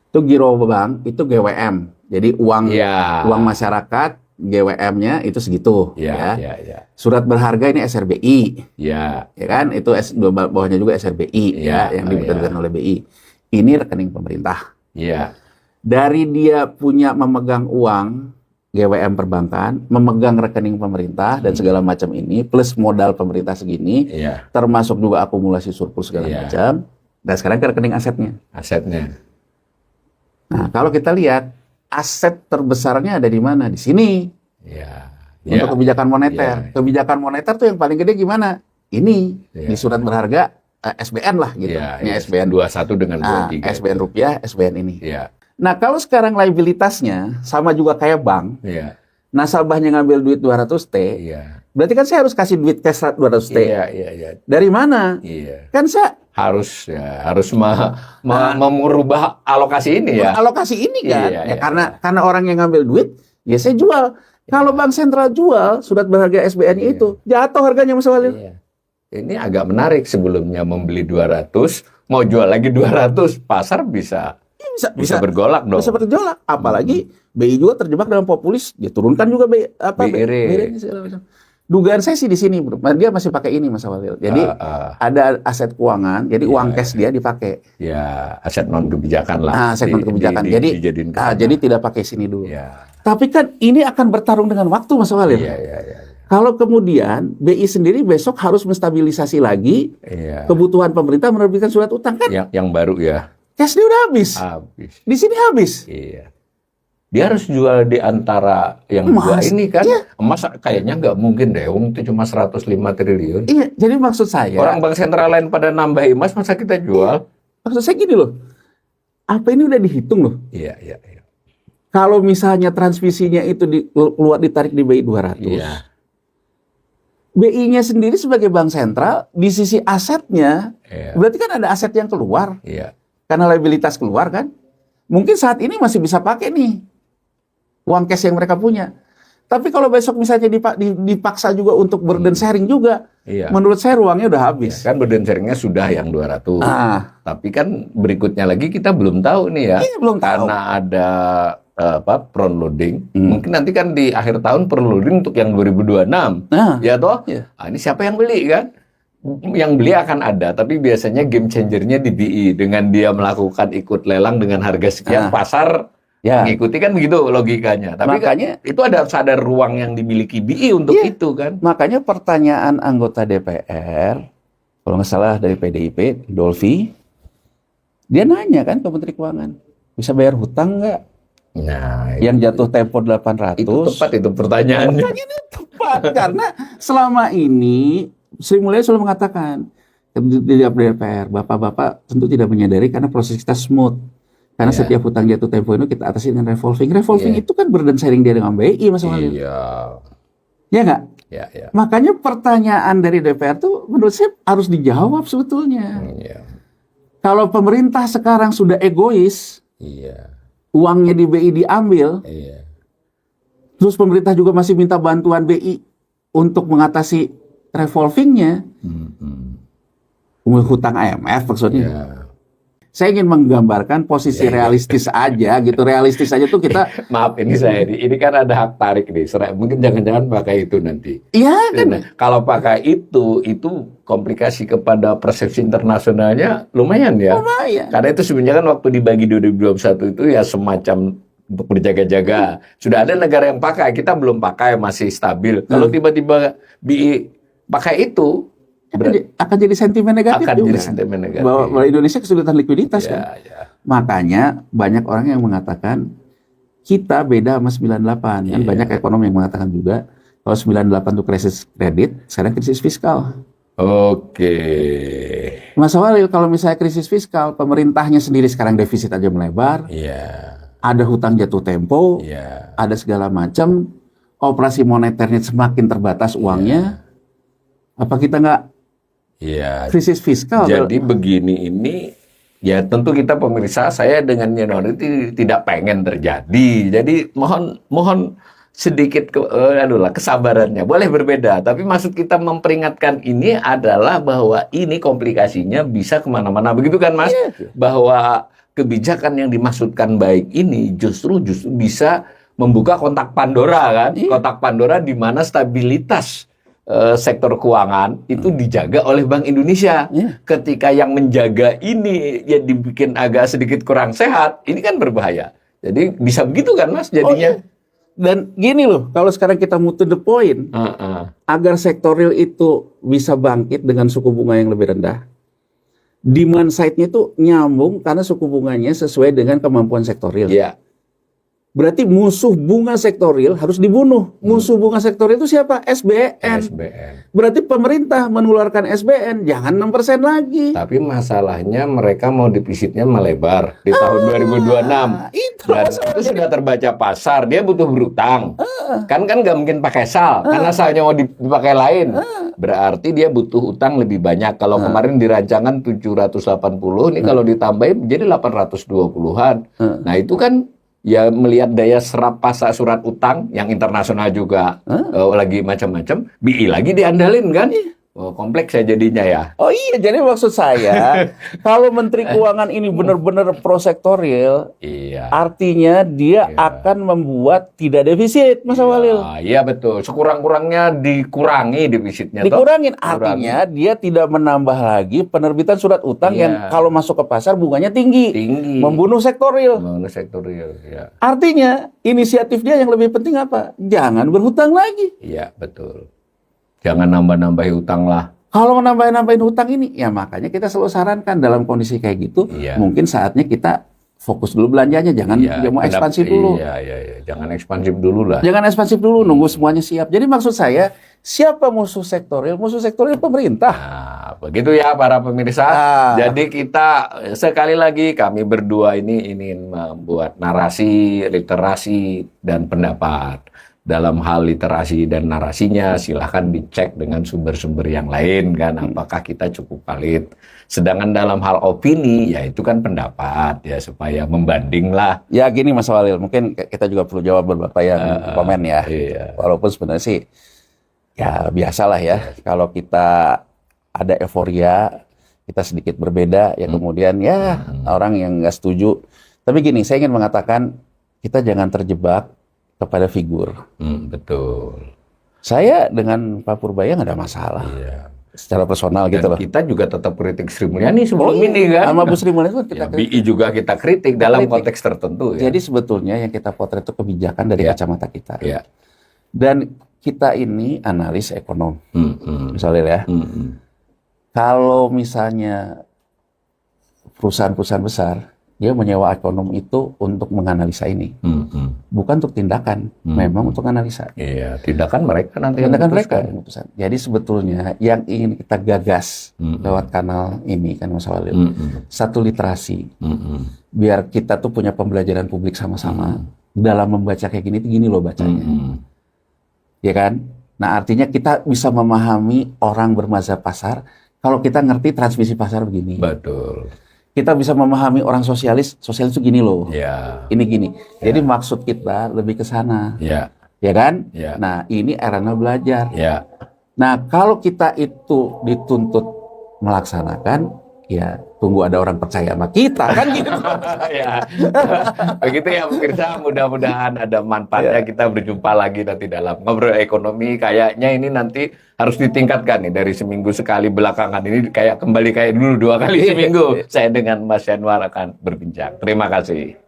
tuh giro bank itu GWM. Jadi uang ya, masyarakat GWM-nya itu segitu ya, ya. ya. Surat berharga ini SRBI. Ya, Ya kan? Itu bawahnya juga SRBI Ya, ya yang diberikan oleh BI. Ini rekening pemerintah. ya, Dari dia punya memegang uang GWM perbankan, memegang rekening pemerintah dan segala macam ini plus modal pemerintah segini, ya, termasuk juga akumulasi surplus segala Iya. macam. Dan sekarang ke rekening asetnya. asetnya. Nah, kalau kita lihat aset terbesarnya ada di mana? Di sini. Ya, Untuk kebijakan moneter. Iya. Kebijakan moneter tuh yang paling gede gimana? Ini Iya. di surat berharga SBN lah gitu. Ya, Ini ya, SBN 21 dengan 23. SBN rupiah, SBN ini. Ya, Nah, kalau sekarang liabilitasnya sama juga kayak bank, ya, nasabahnya ngambil duit 200T, iya. berarti kan saya harus kasih duit cash 200T. Iya, iya, iya. Dari mana? Iya. Kan saya Harus merubah alokasi ini ya. alokasi ini kan. Iya, Ya, iya, karena orang yang ngambil duit, ya saya jual. Kalau bank sentral jual surat berharga SBN-nya Iya. itu, jatuh harganya Mas Walil. Iya. Ini agak menarik, sebelumnya membeli 200, mau jual lagi 200, pasar bisa Bisa bergolak dong. bisa bergejolak. Apalagi BI juga terjebak dalam populis, dia turunkan juga BI BI segala macam. Dugaan saya sih di sini, bro. Dia masih pakai ini Mas Walil. Jadi ada aset keuangan, jadi uang cash dia dipakai. Ya, aset non kebijakan lah. Aset non kebijakan. Jadi dijadiin ke sana. jadi tidak pakai sini dulu. Ya. Tapi kan ini akan bertarung dengan waktu Mas Walil. Iya, iya, iya. Kalau kemudian BI sendiri besok harus menstabilisasi lagi Iya. kebutuhan pemerintah menerbitkan surat utang kan Yang baru ya, cash dia udah habis. habis. Di sini habis. Iya. Dia harus jual di antara yang dua Emas. ini kan. Iya. Emas kayaknya nggak mungkin deh, itu cuma 105 triliun. Iya, jadi maksud saya, Orang bank sentral lain pada nambah emas, masa kita jual? maksud saya gini loh. Apa ini udah dihitung loh? Iya, iya, iya. Kalau misalnya transmisinya itu keluar ditarik di BI 200. Iya. BI-nya sendiri sebagai bank sentral di sisi asetnya Iya. berarti kan ada aset yang keluar Iya. karena liabilitas keluar kan. Mungkin saat ini masih bisa pakai nih uang cash yang mereka punya. Tapi kalau besok misalnya dipaksa juga untuk burden sharing juga, Iya. menurut saya ruangnya udah habis. Kan burden sharing-nya sudah yang 200. Ah, Tapi kan berikutnya lagi kita belum tahu nih ya. iya, belum tahu. Karena ada front loading. Mungkin nanti kan di akhir tahun front loading untuk yang 2026. Nah, Ya toh? iya. Ini siapa yang beli kan? Yang beli akan ada, tapi biasanya game changernya di BI dengan dia melakukan ikut lelang dengan harga sekian, pasar ya. mengikuti kan begitu logikanya. Tapi Makanya- kan, itu ada sadar ruang yang dimiliki BI untuk Iya. itu kan. Makanya pertanyaan anggota DPR, kalau nggak salah dari PDIP, Dolfi, dia nanya kan ke Menteri Keuangan, bisa bayar hutang nggak? Nah, Yang jatuh tempo 800. itu tepat itu pertanyaannya. Pertanyaannya tepat, karena selama ini Sri Mulyani selalu mengatakan di DPR, bapak-bapak tentu tidak menyadari karena proses kita smooth. Karena Iya. setiap hutang jatuh tempo itu kita atasi dengan revolving. Revolving Iya. itu kan burden sharing dia dengan BI, Mas Walil. Iya. Ya nggak? Ya, ya. Makanya pertanyaan dari DPR tuh menurut saya harus dijawab sebetulnya. Iya. Kalau pemerintah sekarang sudah egois, Iya. uangnya di BI diambil, Iya. terus pemerintah juga masih minta bantuan BI untuk mengatasi revolvingnya, hutang IMF maksudnya. Iya. Saya ingin menggambarkan posisi realistis aja gitu. Realistis aja tuh kita, Maaf ini kan ada hak tarik nih. Mungkin jangan-jangan pakai itu nanti. iya kan, Nah, kalau pakai itu komplikasi kepada persepsi internasionalnya lumayan ya. lumayan. Karena itu sebenarnya kan waktu dibagi 2021 itu ya semacam untuk berjaga-jaga. Sudah ada negara yang pakai, kita belum pakai, masih stabil. Kalau tiba-tiba BI pakai itu, akan jadi sentimen negatif akan juga. jadi sentimen negatif. Bahwa Indonesia kesulitan likuiditas kan. Ya, ya. Makanya banyak orang yang mengatakan kita beda sama 98. Kan Iya. banyak ekonom yang mengatakan juga kalau 98 itu krisis kredit, sekarang krisis fiskal. Oke. Mas Walil, kalau misalnya krisis fiskal, pemerintahnya sendiri sekarang defisit aja melebar, Iya. ada hutang jatuh tempo, Iya. ada segala macam, operasi moneternya semakin terbatas uangnya. Apa kita nggak Iya. krisis fiskal? Jadi begini ini, ya tentu kita pemirsa, saya dengan minority tidak pengen terjadi. Jadi mohon sedikit kesabarannya boleh berbeda, tapi maksud kita memperingatkan ini adalah bahwa ini komplikasinya bisa kemana-mana, begitu kan Mas? Iya. Bahwa kebijakan yang dimaksudkan baik ini justru bisa membuka kotak Pandora kan? Iya. Kotak Pandora di mana stabilitas sektor keuangan itu dijaga oleh Bank Indonesia. Iya. Ketika yang menjaga ini ya dibikin agak sedikit kurang sehat, ini kan berbahaya. Jadi bisa begitu kan Mas jadinya? iya. Dan gini loh, kalau sekarang kita move to the point, agar sektor real itu bisa bangkit dengan suku bunga yang lebih rendah, demand side-nya itu nyambung karena suku bunganya sesuai dengan kemampuan sektor real. Iya. Berarti musuh bunga sektor real harus dibunuh. Musuh bunga sektor real itu siapa? SBN. Berarti pemerintah menularkan SBN, jangan 6% lagi. Tapi masalahnya mereka mau defisitnya melebar di tahun 2026. Dan itu sudah terbaca pasar, dia butuh berutang. Kan nggak mungkin pakai sal, karena salnya mau dipakai lain. Berarti dia butuh utang lebih banyak. Kalau kemarin di rancangan 780, ini kalau ditambahin jadi 820-an. Nah itu kan ya melihat daya serap pasar surat utang yang internasional juga lagi macam-macam, BI lagi diandalin kan? Oh, kompleks ya jadinya ya. Oh iya, jadi maksud saya kalau Menteri Keuangan ini benar-benar prosektorial, Iya. artinya dia akan membuat tidak defisit, Mas Walil. Iya betul. Sekurang-kurangnya dikurangi defisitnya. Dikurangin, artinya dia tidak menambah lagi penerbitan surat utang yang kalau masuk ke pasar bunganya tinggi. Membunuh sektor real. Membunuh sektor real, ya. Artinya inisiatif dia yang lebih penting apa? Jangan berhutang lagi. Iya betul. Jangan nambah-nambahin utang lah. Kalau nambahin hutang ini, ya makanya kita selalu sarankan dalam kondisi kayak gitu, mungkin saatnya kita fokus dulu belanjanya, jangan mau ekspansif dulu. Iya. Jangan ekspansif dulu lah. Jangan ekspansif dulu, nunggu semuanya siap. Jadi maksud saya, siapa musuh sektor real? Musuh sektor real pemerintah. Nah, begitu ya para pemirsa. Jadi kita sekali lagi kami berdua ini ingin membuat narasi, literasi dan pendapat. Dalam hal literasi dan narasinya silahkan dicek dengan sumber-sumber yang lain kan, apakah kita cukup valid. Sedangkan dalam hal opini ya itu kan pendapat ya, supaya membanding lah. Ya gini Mas Walil, mungkin kita juga perlu jawab beberapa yang komen ya. Iya. Walaupun sebenarnya sih ya biasalah ya, kalau kita ada euforia, kita sedikit berbeda ya kemudian ya orang yang nggak setuju. Tapi gini, saya ingin mengatakan kita jangan terjebak kepada figur. Betul. Saya dengan Pak Purbaya nggak ada masalah. Iya. Secara personal gitu loh. Kita juga tetap kritik Sri Mulyani sebelum ini kan. Sama Bu Sri Mulyani itu kita kritik. BI juga kita kritik dalam konteks tertentu ya. Jadi sebetulnya yang kita potret itu kebijakan dari kacamata kita. Iya. Dan kita ini analis ekonom. Misalnya ya. Kalau misalnya perusahaan-perusahaan besar, dia menyewa ekonom itu untuk menganalisa ini. Bukan untuk tindakan, memang untuk analisa. Iya, tindakan mereka nanti tindakan mereka. Jadi sebetulnya yang ingin kita gagas lewat kanal ini kan Mas Walil, satu literasi. Biar kita tuh punya pembelajaran publik sama-sama. Dalam membaca kayak gini loh bacanya. Ya kan? Nah artinya kita bisa memahami orang bermazhab pasar kalau kita ngerti transmisi pasar begini. Betul. Kita bisa memahami orang sosialis itu gini loh. Ya. Ini gini. Jadi maksud kita lebih ke sana. Ya. Ya kan? Ya. Nah, ini erana belajar. Ya. Nah, kalau kita itu dituntut melaksanakan, ya tunggu ada orang percaya sama kita kan gitu. Ya. Begitu ya pemirsa, mudah-mudahan ada manfaatnya. Kita berjumpa lagi nanti dalam ngobrol ekonomi. Kayaknya ini nanti harus ditingkatkan nih, dari seminggu sekali belakangan ini kayak kembali kayak dulu 2 kali seminggu. Saya dengan Mas Yanwar akan berbincang. Terima kasih.